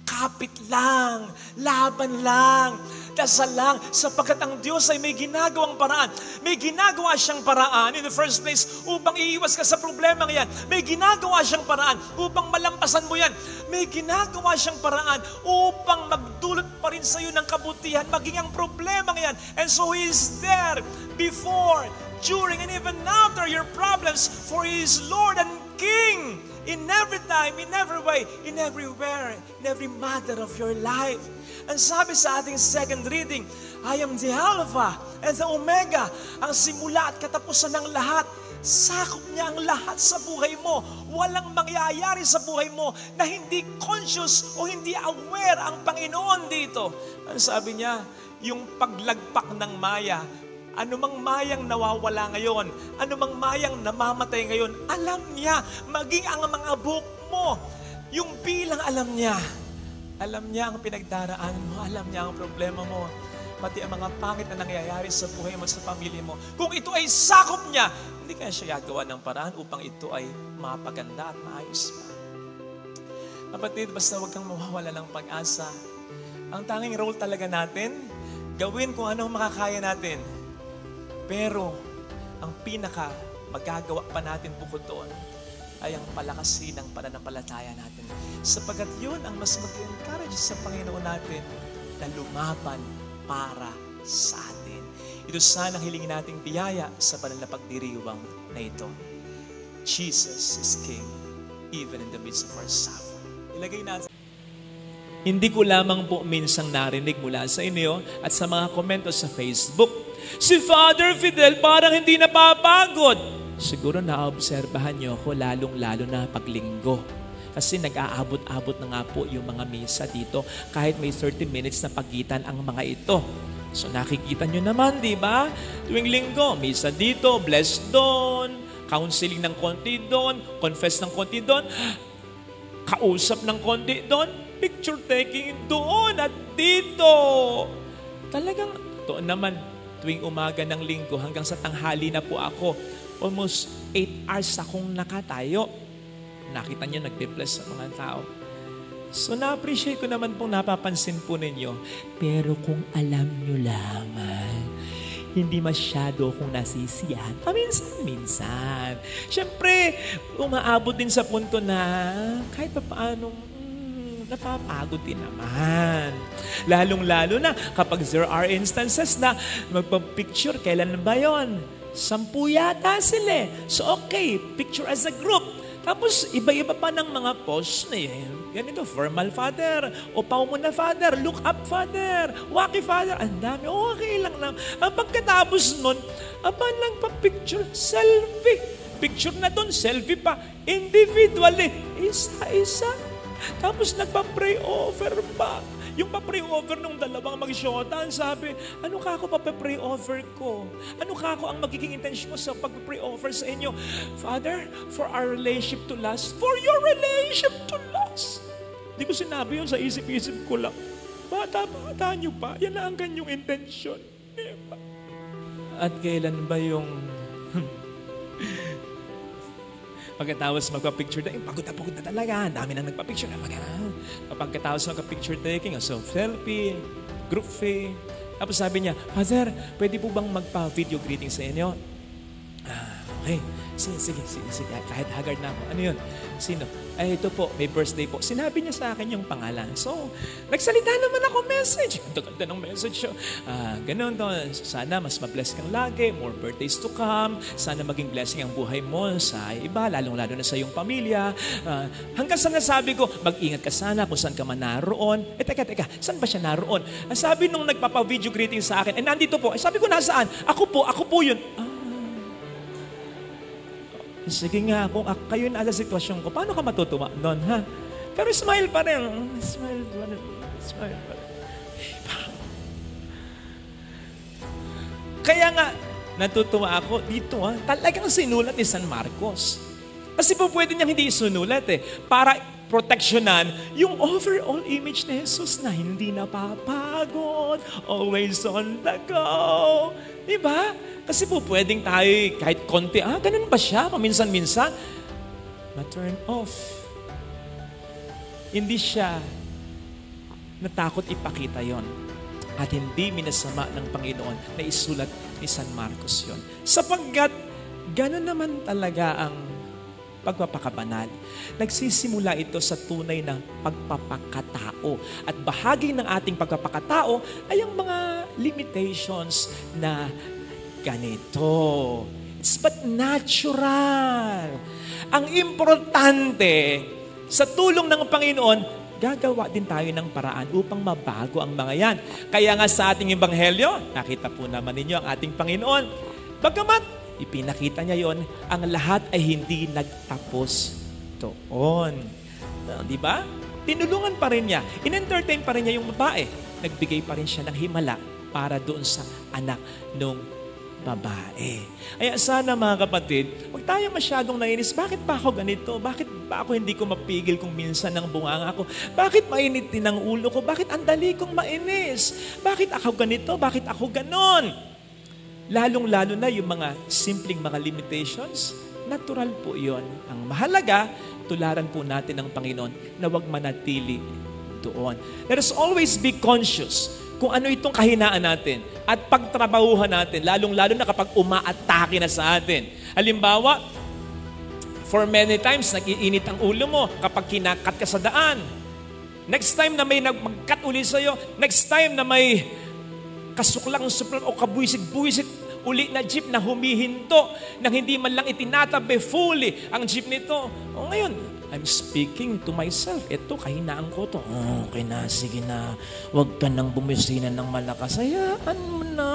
Speaker 1: Kapit lang, laban lang, dasal lang, sapagkat ang Diyos ay may ginagawang paraan. May ginagawa siyang paraan in the first place upang iiwas ka sa problemang yan. May ginagawa siyang paraan upang malampasan mo yan. May ginagawa siyang paraan upang magdulot pa rin sa iyo ng kabutihan, maging ang problemang yan. And so He is there before, during, and even after your problems, for He is Lord and King. In every time, in every way, in everywhere, in every matter of your life. Ang sabi sa ating second reading, I am the Alpha and the Omega, ang simula at katapusan ng lahat. Sakop niya ang lahat sa buhay mo. Walang mangyayari sa buhay mo na hindi conscious o hindi aware ang Panginoon dito. Ang sabi niya, yung paglagpak ng maya, anumang mayang nawawala ngayon, anumang mayang namamatay ngayon, alam niya, maging ang mga buhok mo, yung bilang alam niya. Alam niya ang pinagdaraan mo, alam niya ang problema mo, pati ang mga pangit na nangyayari sa buhay mo at sa pamilya mo. Kung ito ay sakop niya, hindi kaya siya gagawa ng paraan upang ito ay mapaganda at maayos pa. Kapatid, basta huwag kang mawawala ng pag-asa. Ang tanging role talaga natin, gawin kung ano makakaya natin. Pero, ang pinaka magagawa pa natin bukod doon ay ang palakasin ng pananampalataya natin. Sapagkat yun ang mas mag-encourage sa Panginoon natin na lumaban para sa atin. Ito sana hilingin nating biyaya sa banal na pagdiriwang na ito. Jesus is King, even in the midst of our suffering. Ilagay natin.
Speaker 3: Hindi ko lamang po minsang narinig mula sa inyo at sa mga komento sa Facebook, si Father Fidel parang hindi napapagod. Siguro naobserbahan niyo ako lalong-lalo na paglinggo. Kasi nag-aabot-abot na nga po yung mga misa dito kahit may 30 minutes na pagitan ang mga ito. So nakikita niyo naman, di ba? Tuwing linggo, misa dito, bless doon, counseling ng konti doon, confess ng konti doon, kausap ng konti doon, picture taking doon at dito. Talagang, to naman, tuwing umaga ng linggo hanggang sa tanghali na po ako, almost 8 hours akong nakatayo. Nakita niyo, nagbe-bless sa mga tao. So, na-appreciate ko naman pong napapansin po ninyo. Pero kung alam nyo lamang, hindi masyado akong nasisiyahan. Paminsan-minsan. Siyempre, umaabot din sa punto na kahit pa paano, napapagod din naman. Lalong-lalo na kapag there are instances na magpapicture, kailan ba yun? 10 yata sila. So okay, picture as a group. Tapos iba-iba pa ng mga post na ganito, formal father, upaw mo na father, look up father, waki father, ang dami, okay lang lang. Ang pagkatapos nun, aban lang pa picture, selfie. Picture na doon, selfie pa, individually, isa-isa. Tapos nagpa-pray over pa. Yung pa-pray over nung dalawang mag-shota, sabi, ano ka ako pa-pray over ko? Ano ka ako ang magiging intention mo sa pag-pray over sa inyo? Father, for our relationship to last, for your relationship to last. Hindi ko sinabi yun sa isip-isip ko lang. Bata-bata nyo pa, yan na ang kanyang intention. Diba? At kailan ba yung... Pagkatapos magpa-picture taking, pagod na talaga. Dami na nagpa-picture na pagkatapos magpa-picture taking, so selfie, group fee. Tapos sabi niya, Father, pwede po bang magpa-video greeting sa inyo? Okay.
Speaker 1: Sige, kahit haggard na ako. Ano yun? Sino? Ay, ito po, may birthday po. Sinabi niya sa akin yung pangalan. So, nagsalita naman ako message. Ang ganda ng message. Ganun to. Sana mas ma-bless kang lagi. More birthdays to come. Sana maging blessing ang buhay mo sa iba, lalong-lalo na sa iyong pamilya. Hanggang sa nasabi ko, mag-ingat ka sana kung saan ka man naroon. Teka, saan ba siya naroon? Ang sabi nung nagpapa-video greeting sa akin, nandito po. Sabi ko, nasaan? Ako po yun. Sige nga, kung kayo na sa sitwasyon ko, paano ka matutuwa doon, ha? Pero smile pa rin. Smile pa rin. Kaya nga, natutuwa ako dito, ha? Talagang sinulat ni San Marcos. Kasi po pwede niyang hindi sinulat, para proteksyonan yung overall image ni Jesus na hindi napapagod, always on the go. Diba? Kasi po pwedeng tayo kahit konti, ganun ba siya? Paminsan-minsan, na-turn off. Hindi siya natakot ipakita yon. At hindi minasama ng Panginoon na isulat ni San Marcos yon. Sapagkat, ganun naman talaga ang pagpapakabanal. Nagsisimula ito sa tunay na pagpapakatao. At bahagi ng ating pagpapakatao ay ang mga limitations na ganito. It's but natural. Ang importante, sa tulong ng Panginoon, gagawa din tayo ng paraan upang mabago ang mga yan. Kaya nga sa ating ebanghelyo, nakita po naman ninyo ang ating Panginoon. Bagamat ipinakita niya yon, ang lahat ay hindi nagtapos doon. Di ba? Tinulungan pa rin niya. In-entertain pa rin niya yung babae. Nagbigay pa rin siya ng himala para doon sa anak ng babae. Kaya sana mga kapatid, huwag tayong masyadong nainis. Bakit ba ako ganito? Bakit ba ako hindi ko mapigil kung minsan ng bunganga ko? Bakit mainit din ang ulo ko? Bakit ang dali kong mainis? Bakit ako ganito? Bakit ako ganon? Lalong-lalo na yung mga simpleng mga limitations, natural po yon. Ang mahalaga, tularan po natin ng Panginoon na huwag manatili doon. Let us always be conscious kung ano itong kahinaan natin at pagtrabahuhan natin, lalong-lalo na kapag umaatake na sa atin. Halimbawa, for many times, nag-iinit ang ulo mo kapag kinakat ka sa daan. Next time na may mag-cut uli sa'yo, next time na may kasuklang o kabuisit-buisit uli na jeep na humihinto nang hindi man lang itinatabi fully ang jeep nito. O ngayon, I'm speaking to myself. Ito, kahinaan ko to. Okay na, sige na. Huwag ka nang bumisina ng malakas. Hayaan mo na.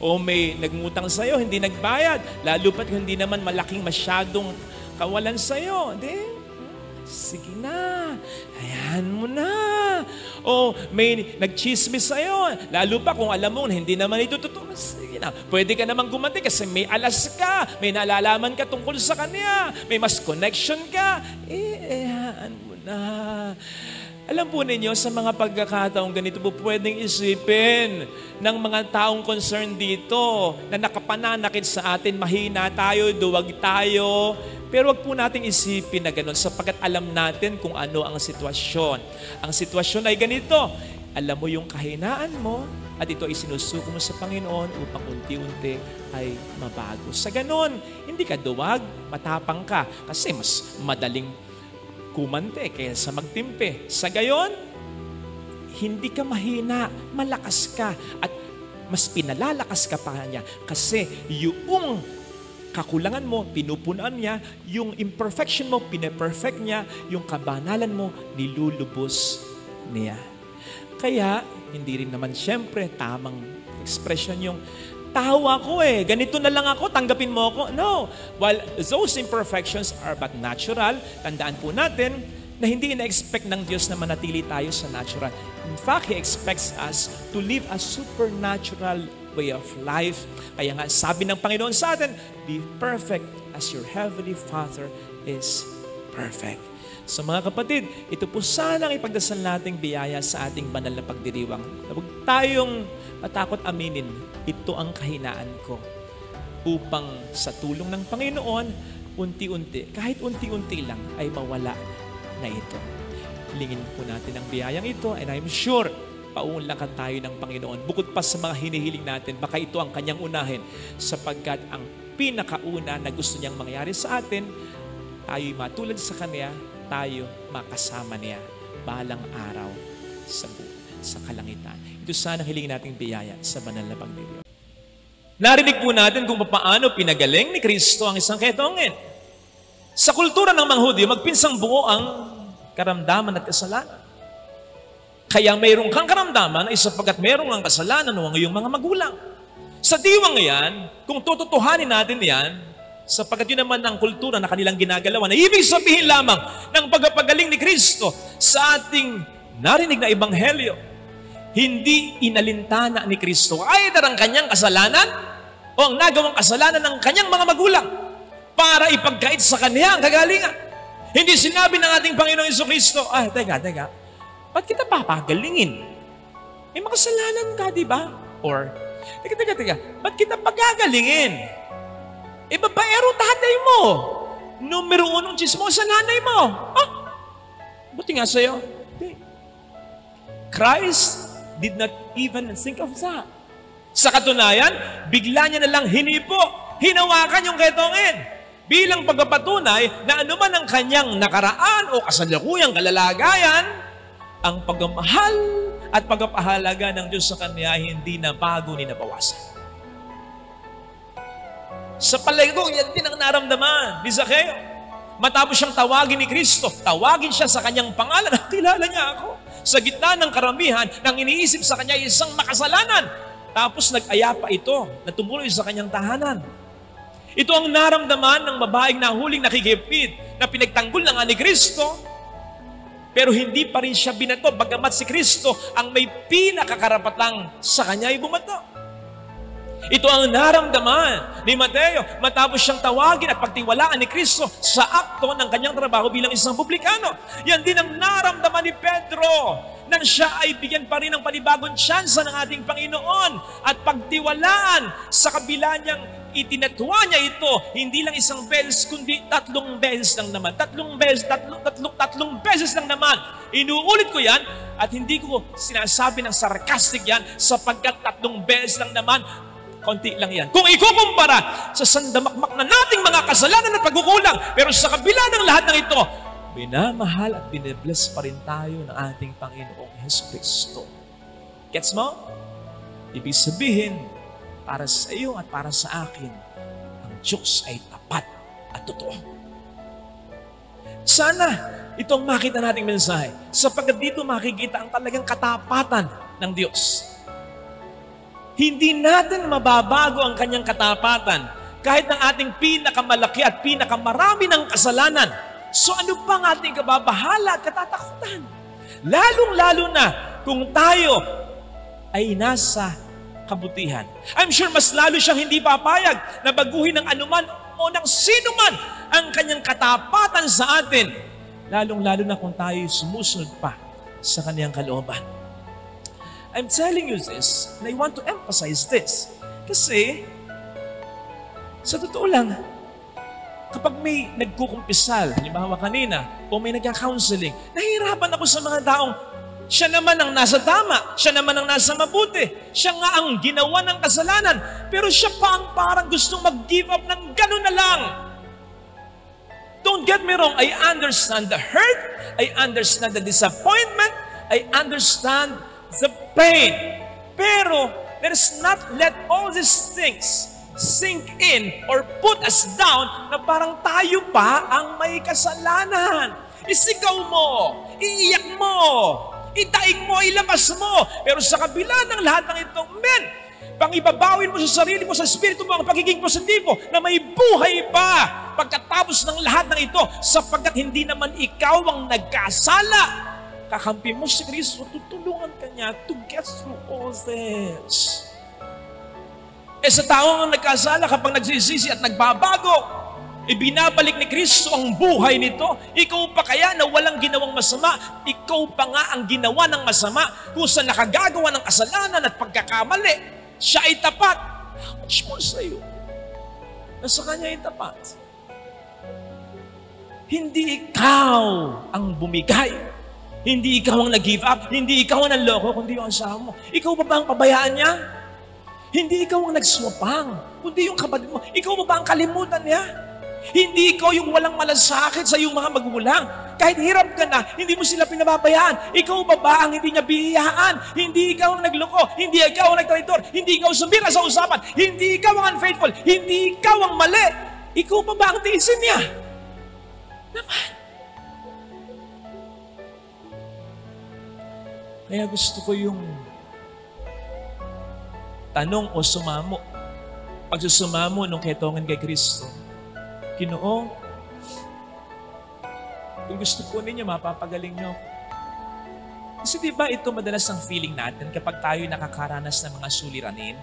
Speaker 1: O may nagngutang sa'yo, hindi nagbayad. Lalo pat hindi naman malaking masyadong kawalan sa'yo. Hindi. Sige na, hayaan mo na. O may nagchismis sa'yo, lalo pa kung alam mo hindi naman ito totoo. Sige na, pwede ka naman gumanti kasi may alas ka, may nalalaman ka tungkol sa kanya, may mas connection ka. Hayaan mo na. Alam po ninyo, sa mga pagkakataong ganito po pwedeng isipin ng mga taong concerned dito na nakapananakit sa atin, mahina tayo, duwag tayo. Pero wag po nating isipin na gano'n sapagkat alam natin kung ano ang sitwasyon. Ang sitwasyon ay ganito. Alam mo yung kahinaan mo at ito ay sinusuko mo sa Panginoon upang unti-unti ay mabago. Sa gano'n, hindi ka duwag, matapang ka kasi mas madaling kumante kaysa magtimpe. Sa gayon, hindi ka mahina, malakas ka at mas pinalalakas ka pa niya kasi yung kakulangan mo, pinupunan niya, yung imperfection mo, pinaperfect niya, yung kabanalan mo, nilulubos niya. Kaya, hindi rin naman siyempre tamang expression yung tao ako ganito na lang ako, tanggapin mo ako. No, while those imperfections are but natural, tandaan po natin na hindi ina-expect ng Diyos na manatili tayo sa natural. In fact, He expects us to live a supernatural way of life. Kaya nga, sabi ng Panginoon sa atin, be perfect as your heavenly Father is perfect. So mga kapatid, ito po sanang ipagdasal nating biyaya sa ating banal na pagdiriwang. Huwag tayong matakot aminin, ito ang kahinaan ko. Upang sa tulong ng Panginoon, unti-unti, kahit unti-unti lang, ay mawala na ito. Hilingin po natin ang biyayang ito, and I'm sure, paunlakan tayo ng Panginoon. Bukod pa sa mga hinihiling natin, baka ito ang kanyang unahin sapagkat ang pinakauna na gusto niyang mangyari sa atin, tayo'y matulad sa Kanya, tayo makasama niya balang araw sa kalangitan. Ito sana hilingin nating biyaya sa banal na Ebanghelyo. Narinig po natin kung paano pinagaling ni Kristo ang isang ketongin. Sa kultura ng mga Hudyo, magpinsang buo ang karamdaman at kasalanan. Kaya mayroong kang karamdaman ay sapagkat mayroong ang kasalanan ng iyong mga magulang. Sa diwang yan, kung tututuhanin natin yan, sapagkat yun naman ang kultura na kanilang ginagalawan, na ibig sabihin lamang ng pagpapagaling ni Kristo sa ating narinig na Ebanghelyo, hindi inalintana ni Kristo either ang kanyang kasalanan o ang nagawang kasalanan ng kanyang mga magulang para ipagkait sa kanya ang kagalingan. Hindi sinabi ng ating Panginoong Jesucristo, teka, ba't kita papagalingin? May makasalanan ka, di ba? Or, teka, ba't kita pagagalingin? Babaero tatay mo. Numero 1 chismosa nanay mo. Buti nga sa'yo. Christ did not even think of that. Sa katunayan, bigla niya nalang hinipo, hinawakan yung ketongin bilang pagpapatunay na anuman ang kanyang nakaraan o kasalukuyang kalalagayan, ang pagmamahal at pagpapahalaga ng Diyos sa kanya hindi na bago ni nabawasan. Sa palagay ko, yan din ang naramdaman ni Zaccheo. Matapos siyang tawagin ni Kristo, tawagin siya sa kanyang pangalan, kilala niya ako. Sa gitna ng karamihan, nang iniisip sa kanya isang makasalanan. Tapos nag-aya pa ito na tumuloy sa kanyang tahanan. Ito ang naramdaman ng babaeng nahuling nakikipid na pinagtanggol na nga ni Kristo, pero hindi pa rin siya binato, bagamat si Kristo ang may pinakakarapatang sa kanya ay bumato. Ito ang naramdaman ni Mateo matapos siyang tawagin at pagtiwalaan ni Kristo sa akto ng kanyang trabaho bilang isang publikano. Yan din ang naramdaman ni Pedro nang siya ay bigyan pa rin ng panibagong tsansa ng ating Panginoon at pagtiwalaan sa kabila niyang itinatwa niya ito, hindi lang isang beses, kundi 3 beses lang naman. 3 beses lang naman. Inuulit ko yan at hindi ko sinasabi ng sarcastic yan sapagkat 3 beses lang naman. Konti lang yan. Kung ikukumpara sa sandamakmak na nating mga kasalanan at pagkukulang, pero sa kabila ng lahat ng ito, binamahal at binibless pa rin tayo ng ating Panginoong Jesucristo. Gets mo? Ibig sabihin, para sa iyo at para sa akin, ang Diyos ay tapat at totoo. Sana itong makita nating mensahe, sapagkat dito makikita ang talagang katapatan ng Diyos. Hindi natin mababago ang kanyang katapatan kahit ng ating pinakamalaki at pinakamarami ng kasalanan. So ano pang ating kababahala at katatakutan? Lalong-lalo na kung tayo ay nasa kabutihan. I'm sure mas lalo siyang hindi papayag na baguhin ng anuman o ng sino man ang kanyang katapatan sa atin. Lalong-lalo na kung tayo sumusunod pa sa kanyang kalooban. I'm telling you this, and I want to emphasize this. Kasi, sa totoo lang, kapag may nagkukumpisal, halimbawa kanina, o may nagka-counseling, nahihirapan ako sa mga taong, siya naman ang nasa tama, siya naman ang nasa mabuti, siya nga ang ginawa ng kasalanan, pero siya pa ang parang gustong mag-give up ng gano'n na lang. Don't get me wrong, I understand the hurt, I understand the disappointment, I understand the pain. Pero, let's not let all these things sink in or put us down na parang tayo pa ang may kasalanan. Isigaw mo, iiyak mo, itaig mo, ilabas mo. Pero sa kabila ng lahat ng itong pangibabawin mo sa sarili mo, sa espiritu mo, ang pagiging positibo na may buhay pa pagkatapos ng lahat ng ito, sapagkat hindi naman ikaw ang nagkasala. Kakampi mo si Kristo, tutulungan ka niya to get through all this. Sa taong nagkasala, kapag nagsisisi at nagbabago, ibinabalik ni Kristo ang buhay nito. Ikaw pa kaya na walang ginawang masama? Ikaw pa nga ang ginawa ng masama kung saan nakagagawa ng kasalanan at pagkakamali. Siya ay tapat. How much more sa iyo? Nasa kanya ay tapat. Hindi ikaw ang bumigay. Hindi ikaw ang nag-give up. Hindi ikaw ang nanloko, kundi yung asawa mo. Ikaw ba ang pabayaan niya? Hindi ikaw ang nagswapang kundi yung kapatid mo. Ikaw mo ba ang kalimutan niya? Hindi ikaw yung walang malasakit sa iyong mga magulang. Kahit hirap ka na, hindi mo sila pinababayaan. Ikaw ba ang hindi niya bihiyaan? Hindi ikaw ang nagloko. Hindi ikaw ang nagtraitor. Hindi ikaw sumira sa usapan. Hindi ikaw ang unfaithful. Hindi ikaw ang mali. Ikaw ba ang tiisin niya? Naman. Kaya gusto ko yung tanong o sumamo. Pagsusumamo nung ketongan kay Kristo. Ginoo, kung gusto po ninyo, mapapagaling nyo. Kasi diba ito madalas ang feeling natin kapag tayo nakakaranas ng mga suliranin?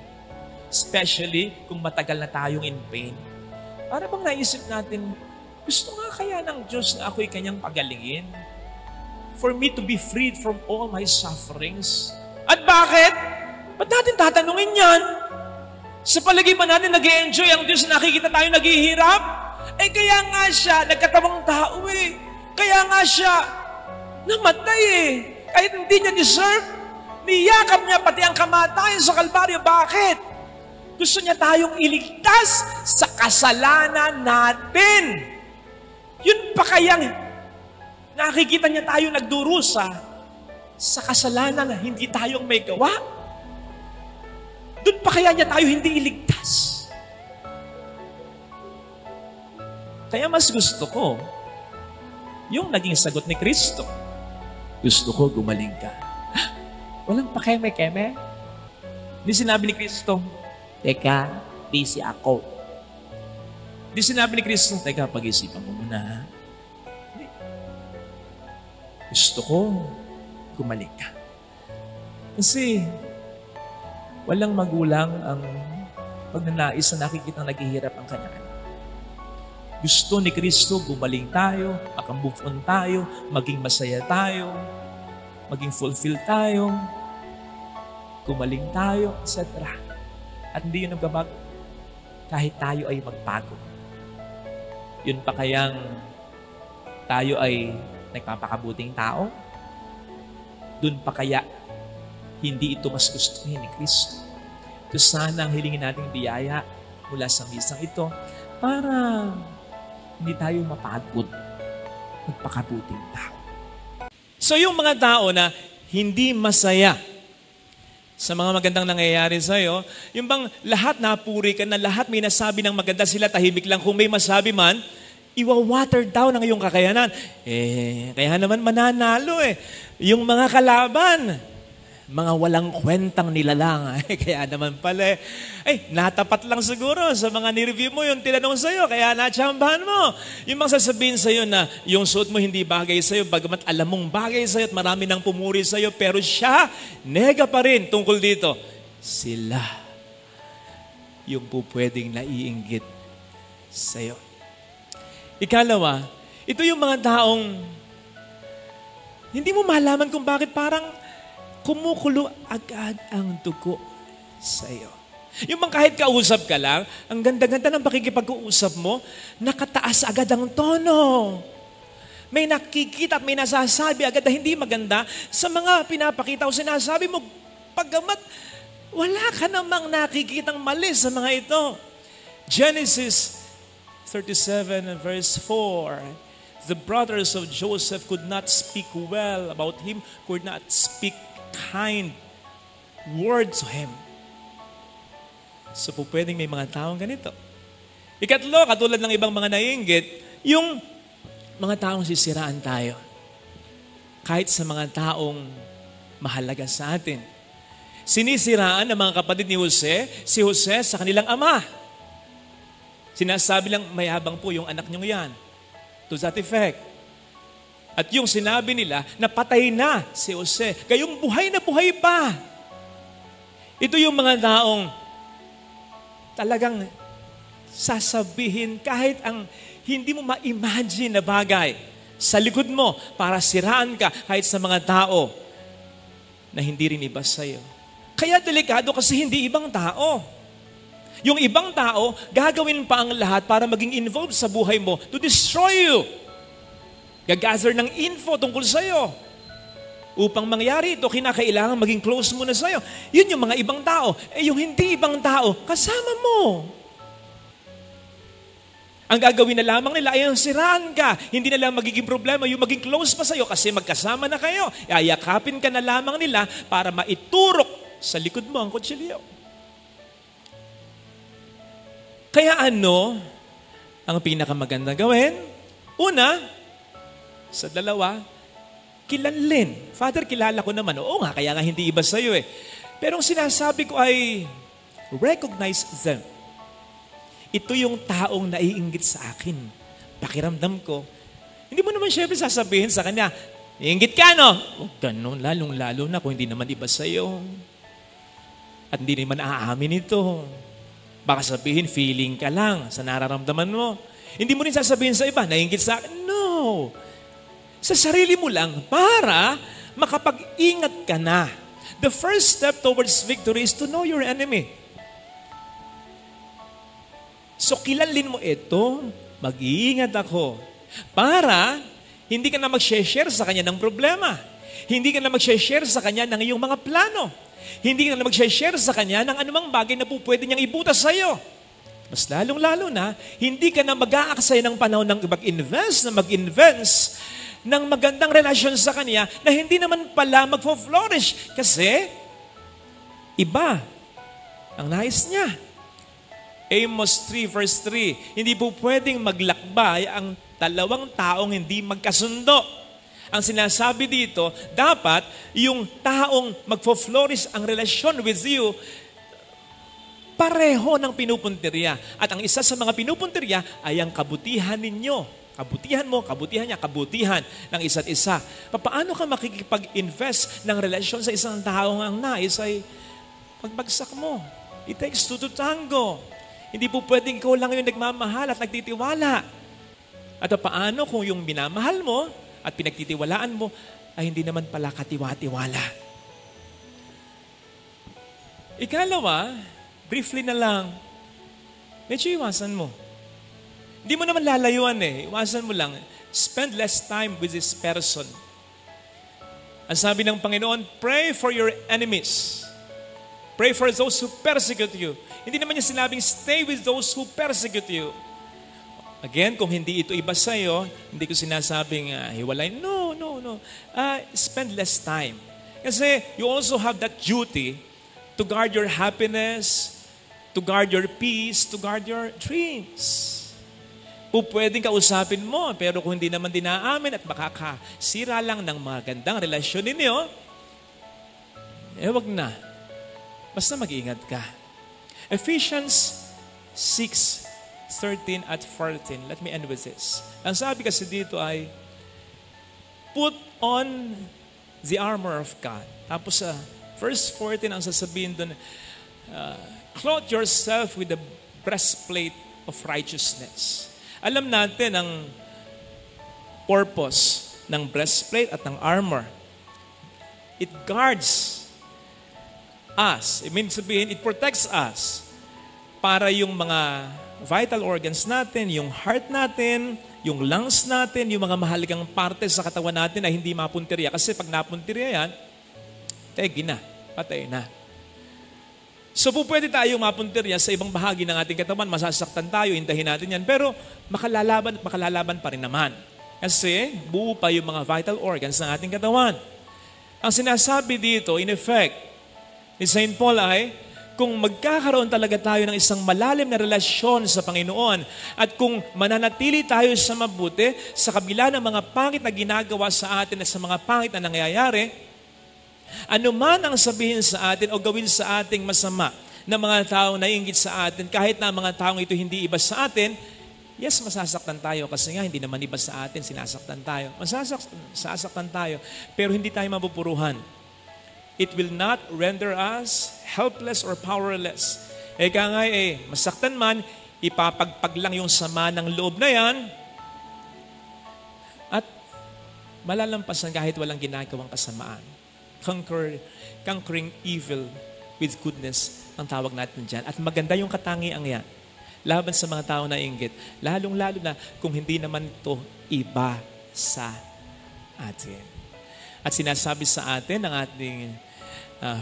Speaker 1: Especially kung matagal na tayong in pain. Para bang naisip natin, gusto nga kaya ng Diyos na ako'y kanyang pagalingin? For me to be freed from all my sufferings. At bakit? Ba't natin tatanungin yan? Sa palagi ba natin nag-i-enjoy ang Diyos na nakikita tayo naghihirap? Kaya nga siya, nagkatawang tao Kaya nga siya, namatay Kahit hindi niya deserve, niyakap niya pati ang kamatayan sa Kalbaryo. Bakit? Gusto niya tayong iligtas sa kasalanan natin. Yun pa kayang nakikita niya tayo nagdurusa sa kasalanan na hindi tayong may gawa? Doon pa kaya niya tayo hindi iligtas? Kaya mas gusto ko yung naging sagot ni Kristo. Gusto ko gumaling ka. Walang pakeme-keme. Di sinabi ni Kristo, teka, busy ako. Di sinabi ni Kristo, teka, pag-isipan mo muna. Gusto ko gumaling ka. Kasi walang magulang ang pagnanais na nakikita naghihirap ang kanya. Gusto ni Kristo, gumaling tayo, makamove on tayo, maging masaya tayo, maging fulfill tayo, gumaling tayo, etc. At hindi yun nagbabago. Kahit tayo ay magbago. Yun pa kayang tayo ay nagpapakabuting tao? Doon pa kaya hindi ito mas gustuhin ni Kristo? Ito sana ang hilingin nating biyaya mula sa misang ito para hindi tayo mapagod magpakabuting tao. So yung mga tao na hindi masaya sa mga magandang nangyayari sa'yo, yung bang lahat napuri ka na, lahat may nasabi ng maganda, sila tahimik lang. Kung may masabi man, iwa-water down ang iyong kakayanan. Kaya naman mananalo Yung mga kalaban, mga walang kwentang nilalang. Kaya naman pala, natapat lang siguro sa mga nireview mo yung tinanong sa'yo, kaya natsambahan mo. Yung mga sasabihin sa'yo na yung suot mo hindi bagay sa'yo, bagamat alam mong bagay sa'yo at marami nang pumuri sa'yo, pero siya, nega pa rin tungkol dito. Sila yung po pwedeng naiinggit sa'yo. Ikalawa, ito yung mga taong hindi mo malaman kung bakit parang kumukulo agad ang dugo sa iyo. Yung bang kahit kausap ka lang, ang ganda-ganda ng pakikipag-uusap mo, nakataas agad ang tono. May nakikita at may nasasabi agad na hindi maganda sa mga pinapakita o sinasabi mo, paggamat wala ka namang nakikitang mali sa mga ito. Genesis 37 and verse 4. The brothers of Joseph could not speak well about him, could not speak kind word to him. So po pwedeng may mga taong ganito. Ikatlo, katulad ng ibang mga naiinggit, yung mga taong sisiraan tayo. Kahit sa mga taong mahalaga sa atin. Sinisiraan ng mga kapatid ni Jose, si Jose sa kanilang ama. Sinasabi lang, mayabang po yung anak niyong yan. To that effect. At yung sinabi nila, napatay na si Jose. Kayong buhay na buhay pa. Ito yung mga taong talagang sasabihin kahit ang hindi mo ma-imagine na bagay sa likod mo para siraan ka kahit sa mga tao na hindi rin iba sa'yo. Kaya delikado kasi hindi ibang tao. Yung ibang tao, gagawin pa ang lahat para maging involved sa buhay mo to destroy you. Gagather ng info tungkol sa'yo. Upang mangyari ito, kinakailangan maging close mo na sa'yo. Yun yung mga ibang tao. Yung hindi ibang tao, kasama mo. Ang gagawin na lamang nila ay siraan ka. Hindi na lang magiging problema yung maging close pa sa'yo kasi magkasama na kayo. Ayakapin ka na lamang nila para maiturok sa likod mo ang kutsilyo. Kaya ano ang pinakamaganda gawin? Una, sa dalawa, kilalin. Father, kilala ko naman. Oo nga, kaya nga hindi iba sa'yo eh. Pero ang sinasabi ko ay recognize them. Ito yung taong naiinggit sa akin. Pakiramdam ko. Hindi mo naman syempre sasabihin sa kanya, iinggit ka, no? O ganun, lalong-lalo na kung hindi naman iba sa'yo. At hindi naman aamin ito. Baka sabihin, feeling ka lang sa nararamdaman mo. Hindi mo rin sasabihin sa iba, naiinggit sa akin. No. Sa sarili mo lang para makapag-ingat ka na. The first step towards victory is to know your enemy. So kilalin mo ito, mag-iingat ako para hindi ka na mag-share sa kanya ng problema. Hindi ka na mag-share sa kanya ng iyong mga plano. Hindi ka na mag-share sa kanya ng anumang bagay na po pwede niyang ibutas sa iyo. Mas lalong-lalo na, hindi ka na mag-aaksay ng panahon ng mag-invest ng magandang relasyon sa kanya na hindi naman pala mag-flourish kasi iba ang nais niya. Amos 3 verse 3, hindi po pwedeng maglakbay ang dalawang taong hindi magkasundo. Ang sinasabi dito, dapat yung taong magfo-flourish ang relasyon with you, pareho ng pinupuntirya. At ang isa sa mga pinupuntirya ay ang kabutihan ninyo. Kabutihan mo, kabutihan niya, kabutihan ng isa't isa. Paano ka makikipag-invest ng relasyon sa isang taong ang nais ay pagbagsak mo? It takes two to tango. Hindi po pwedeng ikaw lang yung nagmamahal at nagtitiwala. At paano kung yung minamahal mo at pinagtitiwalaan mo ay hindi naman pala katiwa-tiwala? Ikalawa, briefly na lang, medyo iwasan mo. Hindi mo naman lalayuan eh. Iwasan mo lang. Spend less time with this person. Ang sabi ng Panginoon, pray for your enemies. Pray for those who persecute you. Hindi naman niya sinabing, stay with those who persecute you. Again, kung hindi ito iba sa'yo, hindi ko sinasabing hiwalay. No. Spend less time. Kasi you also have that duty to guard your happiness, to guard your peace, to guard your dreams. Pwedeng kausapin mo, pero kung hindi naman dinaamin at makakasira lang ng magandang relasyon ninyo, wag na. Basta mag-ingat ka. Ephesians 6:13 at 14. Let me end with this. Ang sabi kasi dito ay, put on the armor of God. Tapos sa verse 14, ang sasabihin doon, clothe yourself with the breastplate of righteousness. Alam natin ang purpose ng breastplate at ng armor. It guards us. It protects us para yung mga vital organs natin, yung heart natin, yung lungs natin, yung mga mahalagang parte sa katawan natin na hindi mapuntirya. Kasi pag napuntirya yan, tegi na, patay na. So pwede tayong mapuntirya sa ibang bahagi ng ating katawan, masasaktan tayo, hintahin natin yan, pero makalalaban pa rin naman. Kasi buo pa yung mga vital organs ng ating katawan. Ang sinasabi dito, in effect, ni St. Paul ay, kung magkakaroon talaga tayo ng isang malalim na relasyon sa Panginoon at kung mananatili tayo sa mabuti sa kabila ng mga pangit na ginagawa sa atin at sa mga pangit na nangyayari, anuman ang sabihin sa atin o gawin sa ating masama ng mga taong naiinggit sa atin, kahit na mga taong ito hindi iba sa atin, yes, masasaktan tayo kasi nga hindi naman iba sa atin, sinasaktan tayo. Masasaktan tayo, pero hindi tayo mapupuruhan. It will not render us helpless or powerless. Kaya nga masaktan man, ipapagpag lang yung sama ng loob na yan at malalampasan kahit walang ginagawang kasamaan. Conquering evil with goodness ang tawag natin dyan. At maganda yung katangiang yan. Laban sa mga tao na inggit. Lalong-lalo na kung hindi naman ito iba sa atin. At sinasabi sa atin ng ating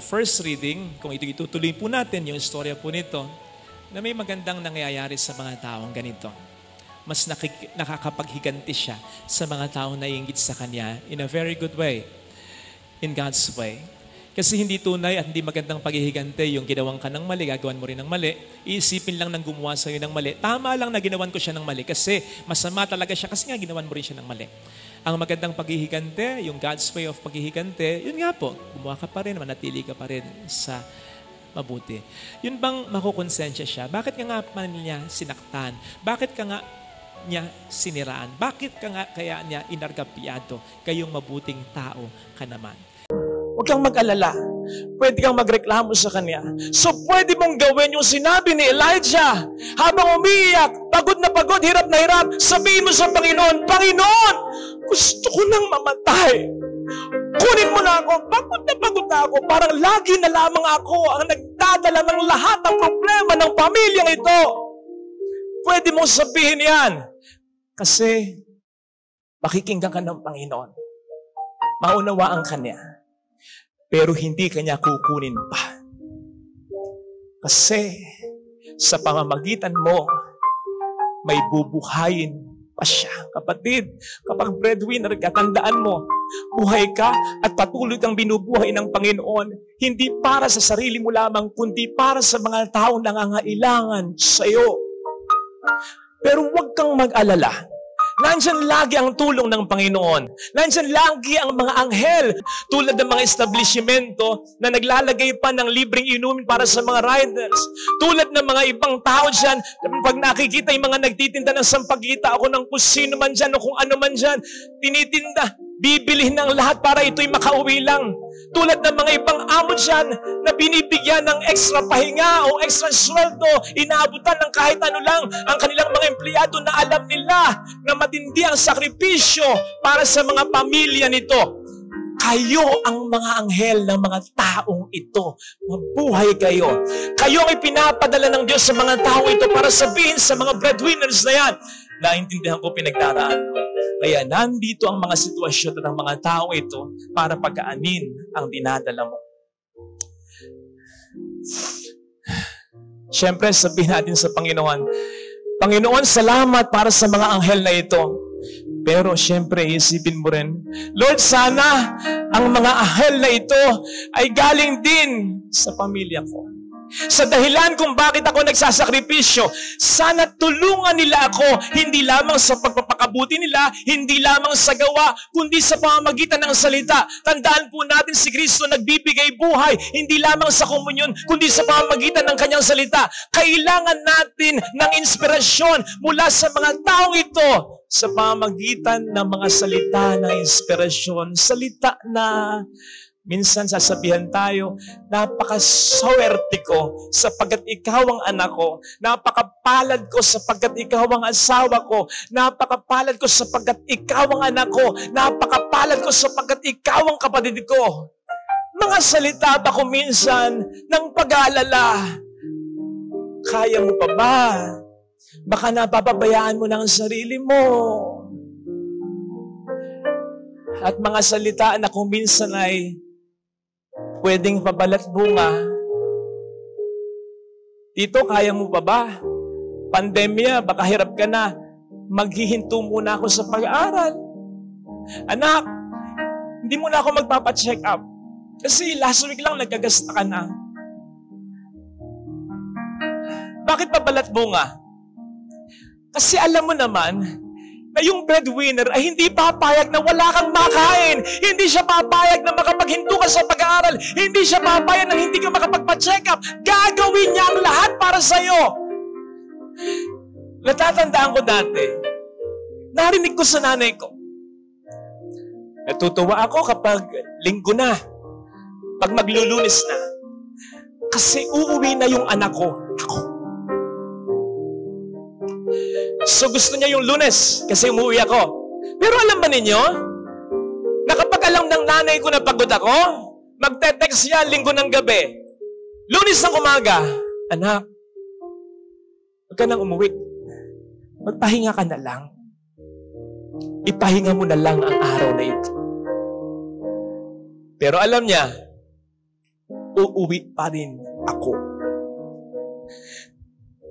Speaker 1: first reading, kung ito itutuloy po natin, yung istorya po nito, na may magandang nangyayari sa mga taong ganito. mas nakakapaghiganti siya sa mga taong naiinggit sa kanya in a very good way, in God's way. Kasi hindi tunay at hindi magandang paghihigante yung ginawan ka ng mali, gagawan mo rin ng mali. Iisipin lang ng gumawa sa'yo ng mali. Tama lang na ginawan ko siya ng mali kasi masama talaga siya kasi nga ginawan mo rin siya ng mali. Ang magandang paghihigante, yung God's way of paghihigante, yun nga po, gumawa ka pa rin, manatili ka pa rin sa mabuti. Yun bang makukonsensya siya? Bakit ka nga man niya sinaktan? Bakit ka nga niya siniraan? Bakit ka nga kaya niya inargapiado? Kayong mabuting tao ka naman.
Speaker 3: Huwag kang mag-alala. Pwede kang magreklamo sa kanya. So pwede mong gawin yung sinabi ni Elijah. Habang umiiyak, pagod na pagod, hirap na hirap, sabihin mo sa Panginoon, Panginoon, gusto ko nang mamatay. Kunin mo na ako. Pagod na ako. Parang lagi na lamang ako ang nagdadala ng lahat ng problema ng pamilyang ito. Pwede mong sabihin yan. Kasi makikinggan ka ng Panginoon. Maunawaan ka niya. Pero hindi kanya kukunin pa. Kasi sa pamamagitan mo, may bubuhayin pa siya. Kapatid, kapag breadwinner ka, tandaan mo, buhay ka at patuloy kang binubuhay ng Panginoon, hindi para sa sarili mo lamang, kundi para sa mga taong nangangailangan sa iyo. Pero huwag kang mag-alala. Nandyan lagi ang tulong ng Panginoon. Nandyan lagi ang mga anghel tulad ng mga establishmento na naglalagay pa ng libreng inumin para sa mga riders. Tulad ng mga ibang tao dyan, pag nakikita yung mga nagtitinda ng sampagita ako ng kung sino man dyan o kung ano man dyan, tinitinda, bibilihin ng lahat para ito'y makauwi lang. Tulad ng mga ibang amo dyan na binibigyan ng extra pahinga o extra sweldo, inaabutan ng kahit ano lang ang kanilang mga empleyado na alam nila na matindi ang sakripisyo para sa mga pamilya nito. Kayo ang mga anghel ng mga taong ito. Mabuhay kayo. Kayo ang ipinapadala ng Diyos sa mga taong ito para sabihin sa mga breadwinners na yan, naintindihan ko pinagdaraan mo. Kaya nandito ang mga sitwasyon ng mga tao ito para pagkaanin ang dinadala mo. Siyempre, sabihin natin sa Panginoon, Panginoon, salamat para sa mga anghel na ito. Pero siyempre, isipin mo rin, Lord, sana ang mga anghel na ito ay galing din sa pamilya ko. Sa dahilan kung bakit ako nagsasakripisyo, sana tulungan nila ako, hindi lamang sa pagpapakabuti nila, hindi lamang sa gawa, kundi sa pamamagitan ng salita. Tandaan po natin si Kristo nagbibigay buhay, hindi lamang sa komunyon, kundi sa pamamagitan ng kanyang salita. Kailangan natin ng inspirasyon mula sa mga taong ito sa pamamagitan ng mga salita ng inspirasyon. Salita na minsan sasabihan tayo, napakaswerte ko sapagkat ikaw ang anak ko. Napakapalad ko sapagkat ikaw ang asawa ko. Napakapalad ko sapagkat ikaw ang anak ko. Napakapalad ko sapagkat ikaw ang kapatid ko. Mga salita ba ko minsan ng pag-aalala? Kaya mo pa ba? Baka napapabayaan mo ng sarili mo. At mga salita na kung minsan ay pwedeng pabalat bunga. Tito, kaya mo pa ba? Pandemya, baka hirap ka na. Maghihinto muna ako sa pag-aaral. Anak, hindi mo na ako magpapacheck up. Kasi last week lang nagkagasta ka na. Bakit pabalat bunga? Kasi alam mo naman, na yung breadwinner ay hindi papayag na wala kang makain. Hindi siya papayag na makapaghinto ka sa pag-aaral. Hindi siya papayag na hindi ka makapagpa-check up. Gagawin niya ang lahat para sa'yo. Natatandaan ko dati, narinig ko sa nanay ko. Natutuwa ako kapag linggo na, pag maglulunis na. Kasi uuwi na yung anak ko. Ako. So gusto niya yung Lunes kasi umuwi ako. Pero alam ba ninyo, na kapag alam ng nanay ko na pagod ako, magte-text siya linggo ng gabi. Lunes ng umaga, anak, huwag ka nang umuwi. Magpahinga ka na lang. Ipahinga mo na lang ang araw na ito. Pero alam niya, uuwi pa rin ako.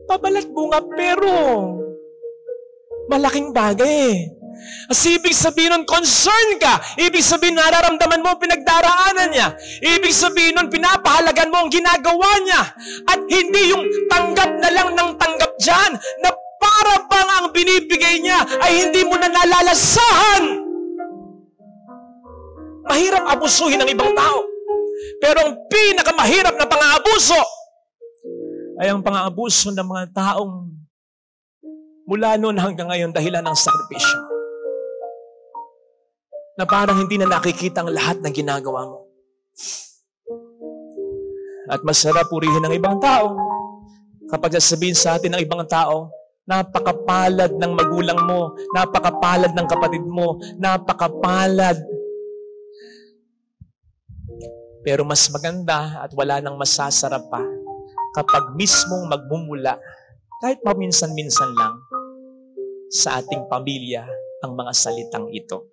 Speaker 3: Pabalat bunga pero
Speaker 1: Malaking bagay. Kasi ibig sabihin nun, concern ka. Ibig sabihin, nararamdaman mo ang pinagdaraanan niya. Ibig sabihin nun, pinapahalagan mo ang ginagawa niya. At hindi yung tanggap na lang ng tanggap dyan, na para bang ang binibigay niya ay hindi mo na nalalasahan. Mahirap abusuhin ng ibang tao. Pero ang pinakamahirap na pang-aabuso ay ang pang-aabuso ng mga taong mula noon hanggang ngayon dahilan ng sakripisyo. Na parang hindi na nakikita ang lahat ng ginagawa mo. At masarap purihin ng ibang tao kapag sasabihin sa atin ng ibang tao, napakapalad ng magulang mo, napakapalad ng kapatid mo, napakapalad. Pero mas maganda at wala nang masasarap pa kapag mismong magmumula, kahit paminsan-minsan lang, sa ating pamilya ang mga salitang ito.